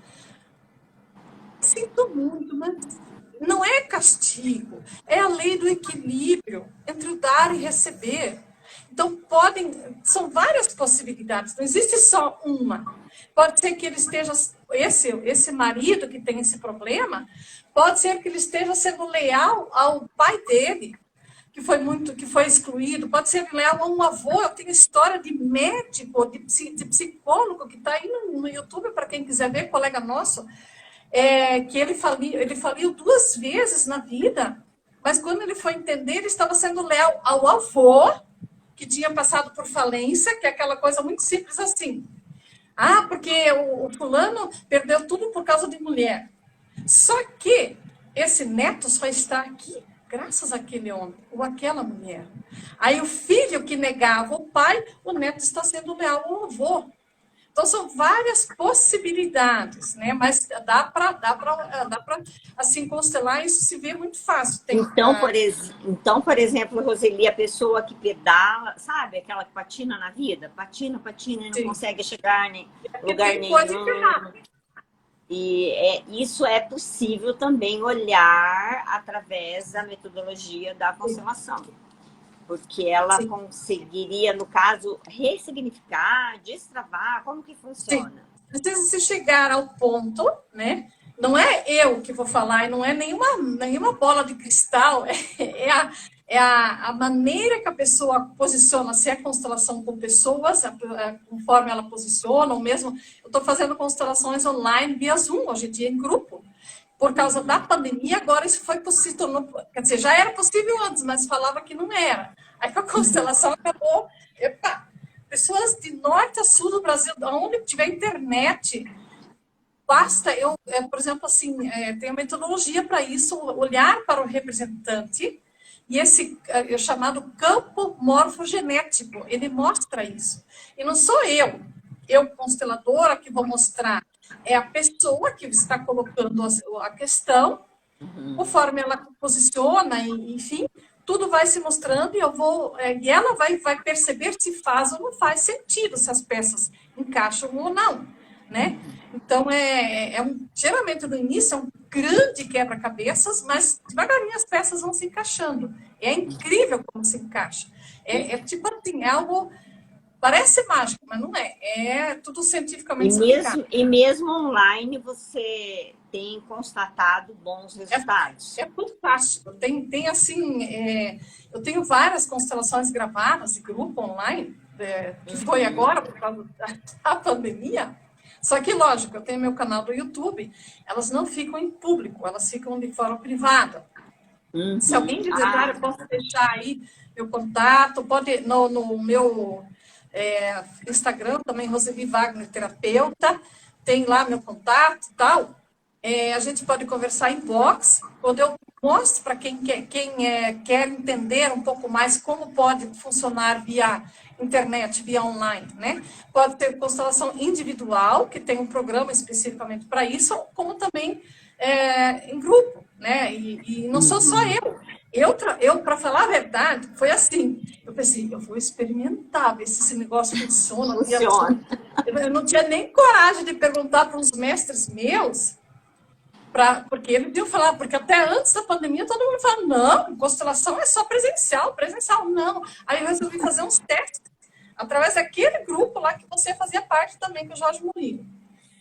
sinto muito, mas não é castigo, é a lei do equilíbrio entre o dar e receber. Então, são várias possibilidades, não existe só uma. Pode ser que ele esteja, esse marido que tem esse problema, pode ser que ele esteja sendo leal ao pai dele, que foi excluído, pode ser leal a um avô. Eu tenho história de médico, de psicólogo, que está aí no YouTube, para quem quiser ver, colega nosso, que ele faliu 2 vezes na vida, mas quando ele foi entender, ele estava sendo leal ao avô, que tinha passado por falência, que é aquela coisa muito simples assim. Porque o fulano perdeu tudo por causa de mulher. Só que esse neto só está aqui graças àquele homem ou àquela mulher. Aí o filho que negava o pai, o neto está sendo leal ao avô. Então, são várias possibilidades, né? Mas dá para assim, constelar, isso se vê muito fácil. Tem, Então, por exemplo, Roseli, a pessoa que pedala, sabe? Aquela que patina na vida, patina e não sim, consegue chegar em lugar tem coisa nenhum. errada. E isso é possível também olhar através da metodologia da constelação. Porque ela Sim, conseguiria, no caso, ressignificar, destravar, como que sim. funciona? Precisa se chegar ao ponto, né? Não é eu que vou falar, e não é nenhuma bola de cristal, a maneira que a pessoa posiciona, se é constelação com pessoas, conforme ela posiciona, ou mesmo, eu estou fazendo constelações online via Zoom, hoje em dia em grupo. Por causa da pandemia, agora isso foi possível, quer dizer, já era possível antes, mas falava que não era. Aí com a constelação acabou, epa, pessoas de norte a sul do Brasil, onde tiver internet, basta por exemplo, assim, tem uma metodologia para isso, olhar para o representante, e esse é chamado campo morfogenético, ele mostra isso. E não sou eu consteladora, que vou mostrar, é a pessoa que está colocando a questão, conforme ela posiciona, enfim, tudo vai se mostrando e ela vai perceber se faz ou não faz sentido, se as peças encaixam ou não, né? Então, geralmente no início é um grande quebra-cabeças, mas devagarinho as peças vão se encaixando. É incrível como se encaixa. Tipo assim, é algo, parece mágico, mas não é. É tudo cientificamente explicado. E mesmo online você tem constatado bons resultados. É fantástico. Tem assim, eu tenho várias constelações gravadas de grupo online, que foi agora por causa da pandemia. Só que, lógico, eu tenho meu canal do YouTube, elas não ficam em público, elas ficam de forma privada. Se alguém quiser, eu posso deixar aí meu contato, pode no meu Instagram, também Roseli Wagner Terapeuta, tem lá meu contato e tal. A gente pode conversar em box, quando eu mostro para quem quer entender um pouco mais como pode funcionar via internet, via online, né? Pode ter constelação individual, que tem um programa especificamente para isso, como também em grupo, né? E não sou só eu. Eu, para falar a verdade, foi assim. Eu pensei, eu vou experimentar, ver se esse negócio funciona. Funciona. Eu não tinha nem coragem de perguntar para uns mestres meus, porque eles iam falar, porque até antes da pandemia todo mundo falava, não, constelação é só presencial, não. Aí eu resolvi fazer uns testes, através daquele grupo lá que você fazia parte também, com o Jorge Murilo.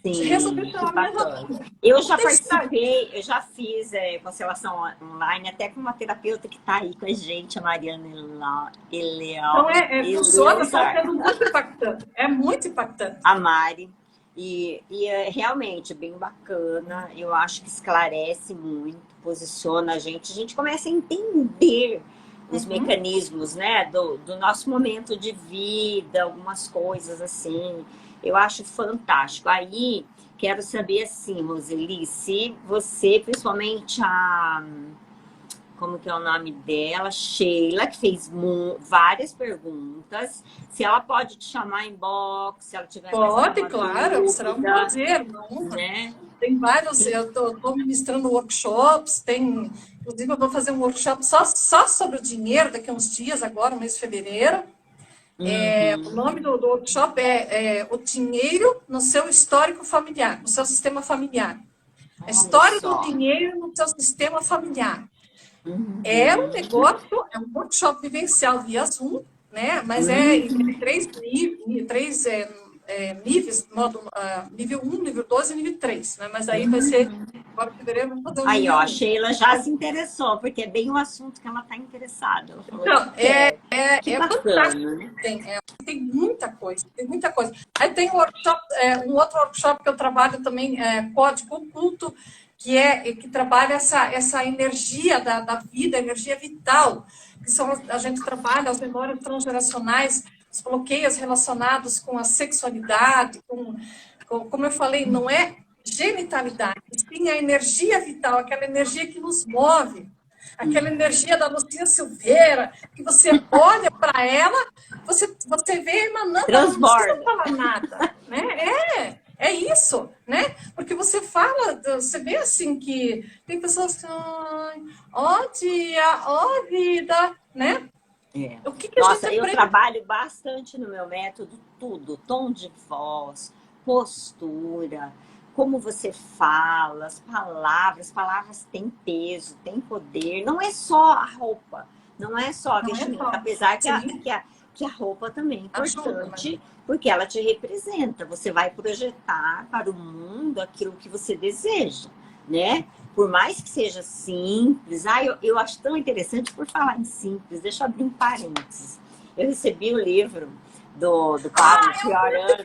Sim, Resolvi que falar bacana. Eu já participei, eu já fiz constelação online, até com uma terapeuta que está aí com a gente, a Mariana Eleal. Então, funciona, está sendo muito impactante. É muito impactante. A Mari. E é realmente bem bacana, eu acho que esclarece muito, posiciona a gente começa a entender os mecanismos, né, do nosso momento de vida, algumas coisas assim, eu acho fantástico. Aí, quero saber assim, Roseli, se você, principalmente como que é o nome dela? Sheila, que fez várias perguntas. Se ela pode te chamar em box, se ela tiver Pode, claro, dúvida, será um prazer. Né? Tem vários, eu estou ministrando workshops, inclusive eu vou fazer um workshop só sobre o dinheiro daqui a uns dias, agora, mês de fevereiro. O nome do workshop é O Dinheiro no Seu Histórico Familiar, no seu sistema familiar. A história do dinheiro no seu sistema familiar. É um negócio, é um workshop vivencial via Zoom, né? Mas em três níveis, nível 1, nível 2 e nível 3, né? Mas aí vai ser, agora em fevereiro, vamos fazer um aí, nível ó, 1. A Sheila já se interessou, porque é bem o assunto que ela está interessada. Ela falou então, que fantástico. né? Tem muita coisa, tem muita coisa. Aí tem um outro workshop que eu trabalho também, Código Oculto, que trabalha essa energia da vida, energia vital, a gente trabalha as memórias transgeracionais, os bloqueios relacionados com a sexualidade, como eu falei, não é genitalidade, sim a energia vital, aquela energia que nos move. Aquela energia da Lucinha Silveira, que você olha para ela, você vê emanando, ela não precisa Transborda. falar nada, né? É isso, né? Porque você fala, você vê assim que tem pessoas que, ai, ó dia, ó vida, né? É. O que a gente Nossa, eu aprende? trabalho bastante no meu método tudo, tom de voz, postura, como você fala, as palavras têm peso, têm poder. Não é só a roupa, não é só a Não é vestimenta, só, apesar sim, que a roupa também é ajuda, mas importante, porque ela te representa. Você vai projetar para o mundo aquilo que você deseja, né? Por mais que seja simples, eu acho tão interessante por falar em simples. Deixa eu abrir um parênteses. Eu recebi o livro do Pablo Fiorano.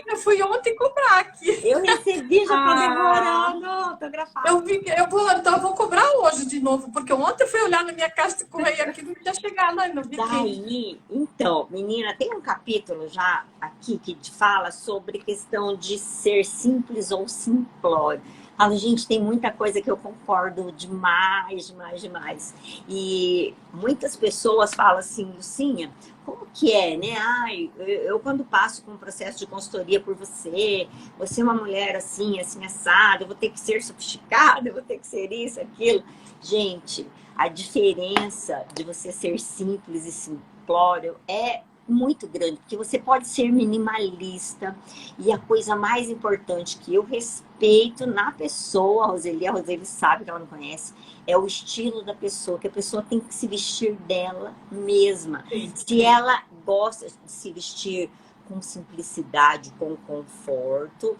eu fui ontem comprar aqui. Eu recebi, já tô Ah, devorando, autografado. então eu vou cobrar hoje de novo, porque ontem eu fui olhar na minha caixa de correio aqui, não tinha chegado ainda, não vi que. Daí, então, menina, tem um capítulo já aqui que te fala sobre questão de ser simples ou simplório. Falo, gente, tem muita coisa que eu concordo demais, demais, demais. E muitas pessoas falam assim, Lucinha, como que é, né? Ai, eu quando passo com um processo de consultoria por você, você é uma mulher assim, assim, assada, eu vou ter que ser sofisticada, eu vou ter que ser isso, aquilo. Gente, a diferença de você ser simples e simplório é muito grande, porque você pode ser minimalista e a coisa mais importante que eu respeito na pessoa, a Roseli sabe que ela não conhece, é o estilo da pessoa, que a pessoa tem que se vestir dela mesma. Sim, Se ela gosta de se vestir com simplicidade, com conforto,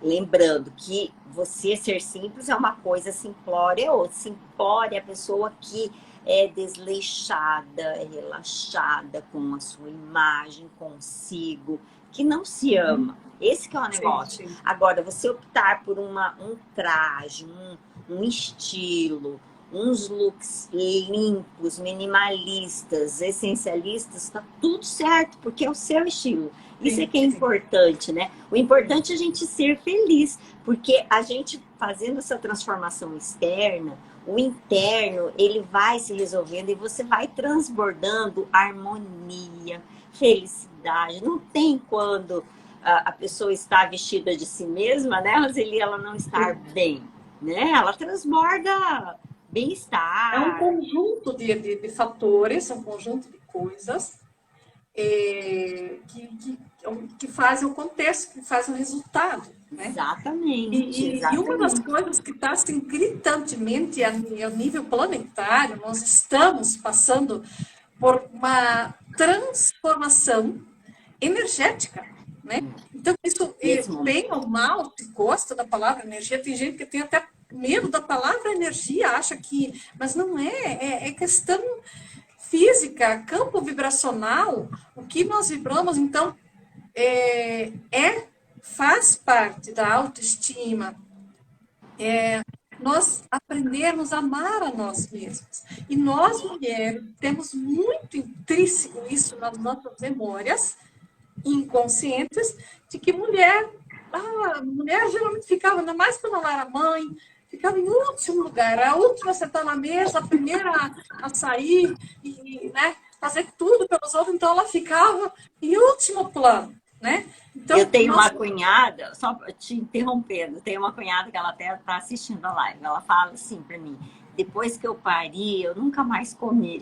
lembrando que você ser simples é uma coisa, simplória é outra. Simplória é a pessoa que é desleixada, é relaxada com a sua imagem, consigo, que não se ama. Esse que é o sim, negócio. sim. Agora, você optar por um traje, um estilo, uns looks limpos, minimalistas, essencialistas, tá tudo certo, porque é o seu estilo. Isso é Sim, que é sim. importante, né? O importante é a gente ser feliz, porque a gente fazendo essa transformação externa, o interno, ele vai se resolvendo e você vai transbordando harmonia, felicidade. Não tem quando a pessoa está vestida de si mesma, né, Roseli, ela não estar bem, né? Ela transborda É um bem-estar. conjunto de fatores, é um conjunto de coisas que fazem o contexto, que fazem o resultado, né? Exatamente, E uma das exatamente. coisas que está assim, gritantemente a nível planetário, nós estamos passando por uma transformação energética, né? Então, isso, Nesse bem momento. ou mal, se gosta da palavra energia, tem gente que tem até medo da palavra energia, acha que... Mas não é questão física, campo vibracional, o que nós vibramos, então, faz parte da autoestima, nós aprendermos a amar a nós mesmos. E nós, mulheres, temos muito intrínseco isso nas nossas memórias inconscientes, de que mulher geralmente ficava, ainda mais quando ela era mãe, ficava em último lugar, era a última a sentar na mesa, a primeira a sair, né, fazer tudo pelos outros, então ela ficava em último plano, né? Eu Então, tenho nós... uma cunhada, só te interrompendo, tenho uma cunhada que ela até está assistindo a live. Ela fala assim para mim: depois que eu pari, eu nunca mais comi.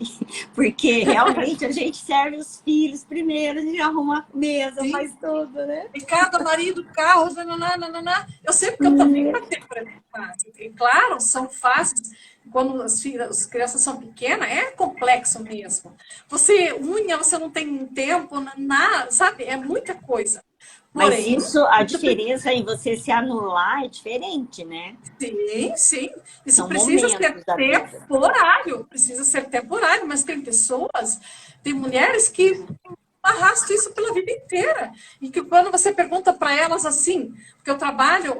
Porque realmente a gente serve os filhos primeiro, a gente arruma a mesa, Sim, faz tudo, né? e cada marido, carro, nananana. Eu sei porque eu também passei por essa fase. E claro, são fases, quando as crianças são pequenas, é complexo mesmo. Você unha, você não tem tempo, nada, sabe? É muita coisa. Mas Porém, isso, a diferença em você se anular é diferente, né? sim, sim, isso São precisa ser momentos da vida. precisa ser temporário, mas tem pessoas, tem mulheres que arrastam isso pela vida inteira. E que quando você pergunta para elas assim, porque eu trabalho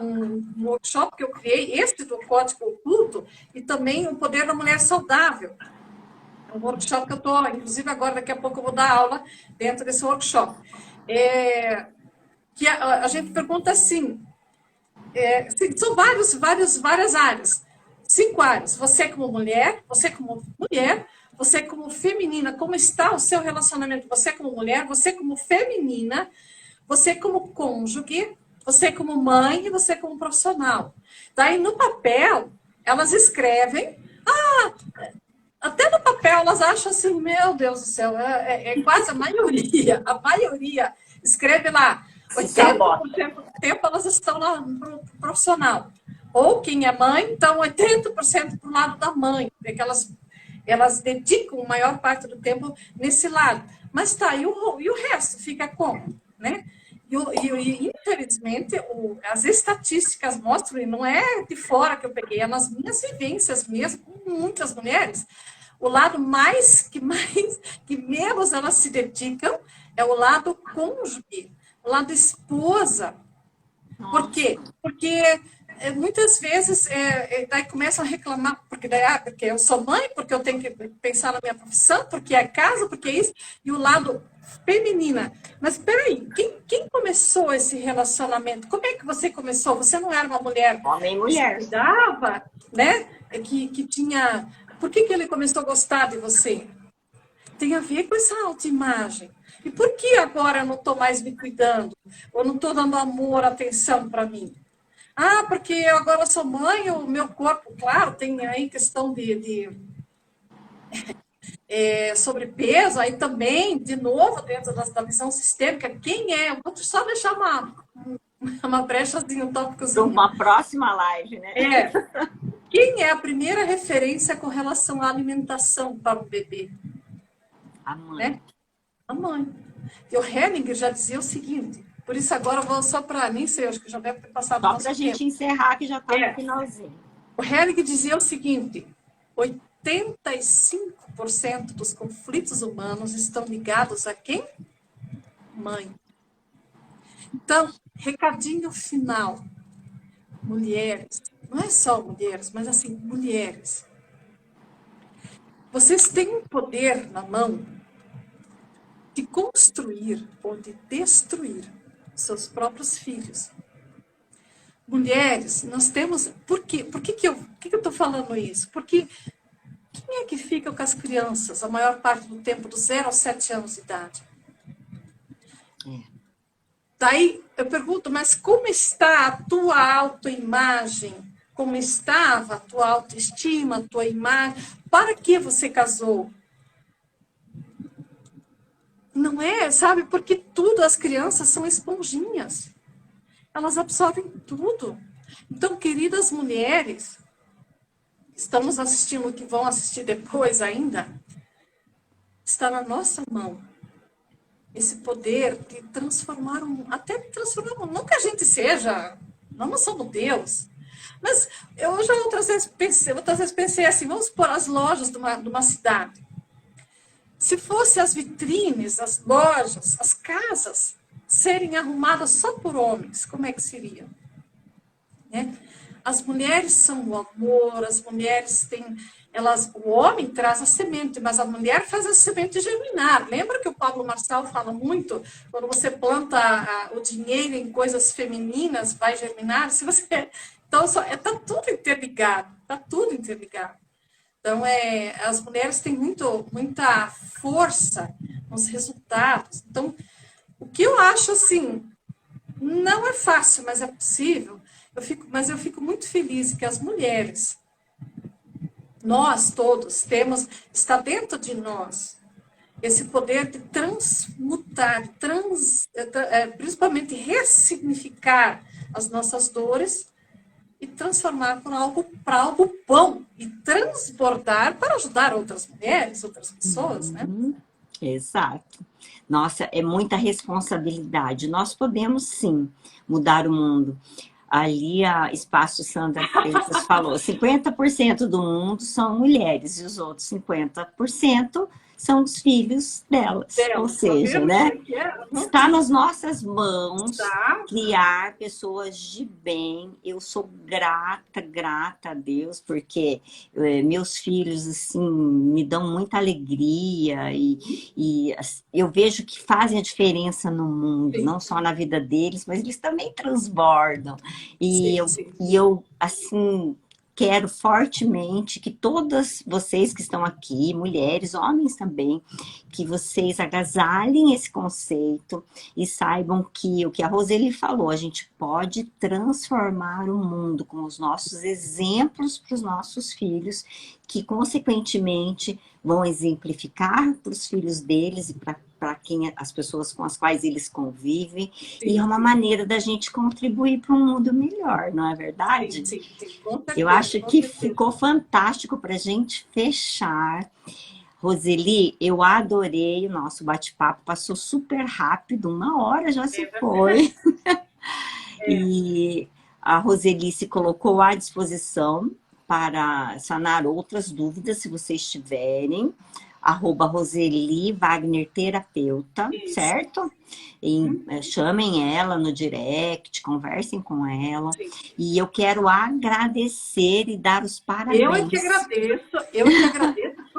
um workshop que eu criei, este do Código Oculto, e também o Poder da Mulher Saudável. É um workshop que eu estou, inclusive agora, daqui a pouco eu vou dar aula dentro desse workshop. Que a gente pergunta assim, são várias áreas. 5 áreas. Você como mulher, você como feminina, como está o seu relacionamento? Você como mulher, você como feminina, você como cônjuge, você como mãe e você como profissional. Daí no papel, elas escrevem, até no papel elas acham assim, meu Deus do céu, é quase a maioria escreve lá, 80% do tempo elas estão lá no profissional. Ou quem é mãe, então 80% para o lado da mãe, porque elas dedicam a maior parte do tempo nesse lado. Mas tá, e o resto fica como? Né? E infelizmente, as estatísticas mostram, e não é de fora que eu peguei, é nas minhas vivências mesmo, com muitas mulheres, o lado que menos elas se dedicam é o lado cônjuge, o lado esposa. Por quê? Porque muitas vezes daí começam a reclamar, porque eu sou mãe, porque eu tenho que pensar na minha profissão, porque é casa, porque é isso, e o lado feminina. Mas peraí, quem começou esse relacionamento? Como é que você começou? Você não era uma mulher Homem e mulher. que cuidava, né? Que tinha... Por que ele começou a gostar de você? Tem a ver com essa autoimagem. E por que agora eu não estou mais me cuidando? Ou não estou dando amor, atenção para mim? Porque agora eu sou mãe, o meu corpo, claro, tem aí questão de sobrepeso, aí também, de novo, dentro da visão sistêmica, quem é? Eu vou só deixar uma brechazinha, um tópicozinho. Uma próxima live, né? Quem é a primeira referência com relação à alimentação para o bebê? A mãe. Né? A mãe. E o Henning já dizia o seguinte, por isso agora eu vou só para, nem sei, acho que já deve ter passado só para a gente encerrar, que já está no finalzinho. O Henning dizia o seguinte, 85% dos conflitos humanos estão ligados a quem? Mãe. Então, recadinho final. Mulheres, não é só mulheres, mas assim, mulheres. Vocês têm um poder na mão de construir ou de destruir seus próprios filhos. Mulheres, nós temos... Por quê? Por que eu estou falando isso? Porque quem é que fica com as crianças a maior parte do tempo, do 0 aos 7 anos de idade? Daí eu pergunto, mas como está a tua autoimagem? Como estava a tua autoestima, a tua imagem? Para que você casou? Não é, sabe? Porque tudo, as crianças são esponjinhas. Elas absorvem tudo. Então, queridas mulheres, estamos assistindo, que vão assistir depois ainda, está na nossa mão esse poder de transformar até transformar, não que a gente seja, não somos Deus, mas eu já outras vezes pensei assim, vamos pôr as lojas de uma cidade. Se fosse as vitrines, as lojas, as casas serem arrumadas só por homens, como é que seria? Né? As mulheres são o amor, as mulheres têm... o homem traz a semente, mas a mulher faz a semente germinar. Lembra que o Pablo Marçal fala muito? Quando você planta o dinheiro em coisas femininas, vai germinar. Se você... Então, está tudo interligado. Está tudo interligado. Então, as mulheres têm muita força nos resultados. Então, o que eu acho, assim, não é fácil, mas é possível. Mas eu fico muito feliz que as mulheres... Nós todos está dentro de nós esse poder de transmutar, principalmente ressignificar as nossas dores e transformar para algo bom e transbordar para ajudar outras mulheres, outras pessoas, né? Exato. Nossa, é muita responsabilidade. Nós podemos, sim, mudar o mundo. Ali a Espaço Sandra Freitas falou, 50% do mundo são mulheres e os outros 50% são os filhos delas. Ou seja, né? Está nas nossas mãos criar pessoas de bem. Eu sou grata a Deus, porque meus filhos, assim, me dão muita alegria e eu vejo que fazem a diferença no mundo, não só na vida deles, mas eles também transbordam. E eu assim... quero fortemente que todas vocês que estão aqui, mulheres, homens também, que vocês agasalhem esse conceito e saibam que o que a Roseli falou, a gente pode transformar o mundo com os nossos exemplos para os nossos filhos, que consequentemente vão exemplificar para os filhos deles e para quem as pessoas com as quais eles convivem, e é uma maneira da gente contribuir para um mundo melhor, não é verdade? Sim, com certeza, Eu acho com que certeza. ficou fantástico para a gente fechar. Roseli, eu adorei o nosso bate-papo, passou super rápido, 1 hora já se foi. E a Roseli se colocou à disposição para sanar outras dúvidas, se vocês tiverem. @Roseli Wagner Terapeuta, certo? Chamem ela no direct, conversem com ela. Sim. E eu quero agradecer e dar os parabéns. Eu é que agradeço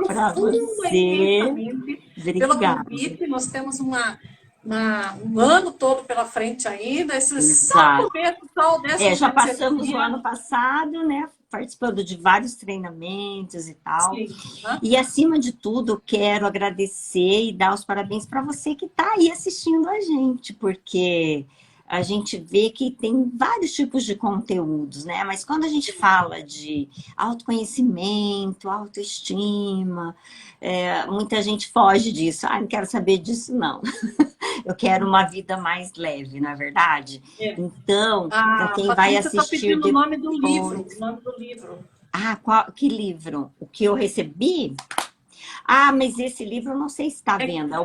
para profunda você. e intensamente pelo Obrigada. convite. Nós temos um ano todo pela frente ainda. Esse Exato. só começo, só o 13º Já passamos dia. o ano passado, né? Participando de vários treinamentos e tal. Sim. E acima de tudo, eu quero agradecer e dar os parabéns para você que está aí assistindo a gente, porque a gente vê que tem vários tipos de conteúdos, né? Mas quando a gente fala de autoconhecimento, autoestima, muita gente foge disso. Ah, não quero saber disso, não. Eu quero uma vida mais leve, não é verdade? Então, para quem vai assistir depois... o nome do livro. Ah, que livro? O que eu recebi? Ah, mas esse livro eu não sei se está à venda.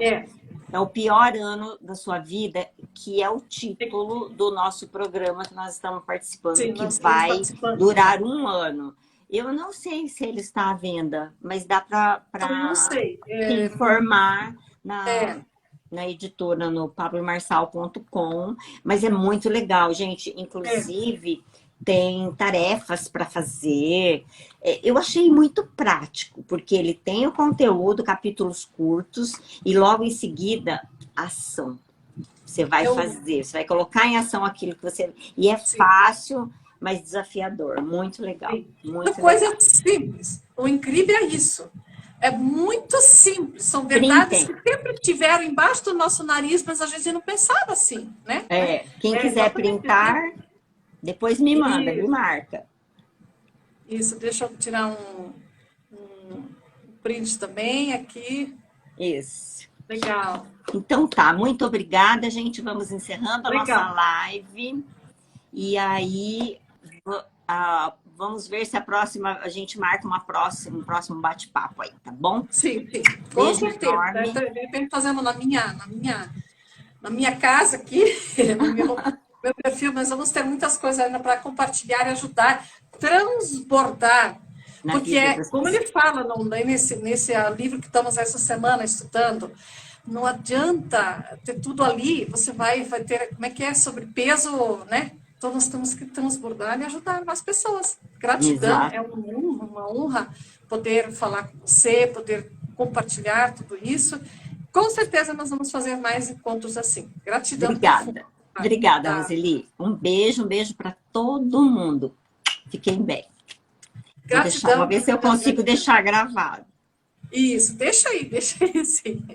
É o pior ano da sua vida, que é o título do nosso programa que nós estamos participando, que vai durar 1 ano. Eu não sei se ele está à venda, mas dá para informar na editora, no pablomarçal.com. Mas é muito legal, gente. Inclusive, tem tarefas para fazer. Eu achei muito prático, porque ele tem o conteúdo, capítulos curtos, e logo em seguida, ação. Você vai fazer, você vai colocar em ação aquilo que você... E é fácil, mas desafiador. Muito legal. Muito coisa simples. O incrível é isso. É muito simples. São verdades que sempre tiveram embaixo do nosso nariz, mas a gente não pensava assim, né? Quem quiser printar... Depois me manda, me marca. Isso, deixa eu tirar um print também aqui. Isso. Legal. Então tá, muito obrigada, gente. Vamos encerrando a nossa live. E aí, vamos ver se a gente marca um próximo bate-papo aí, tá bom? Sim. Com certeza. De repente fazendo na minha casa aqui, no meu perfil, nós vamos ter muitas coisas ainda para compartilhar e ajudar, transbordar. Porque, como ele fala nesse livro que estamos essa semana estudando, não adianta ter tudo ali, você vai ter, como é que é, sobre peso, né? Então, nós temos que transbordar e ajudar as pessoas. Gratidão, é uma honra poder falar com você, poder compartilhar tudo isso. Com certeza, nós vamos fazer mais encontros assim. Gratidão. Obrigada, Roseli. Um beijo para todo mundo. Fiquem bem. Vou ver se eu consigo deixar gravado. Isso, deixa aí sim.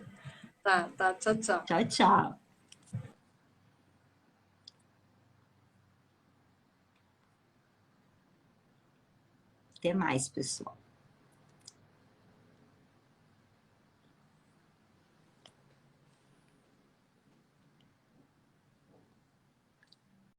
Tá, tchau. Tchau. Até mais, pessoal.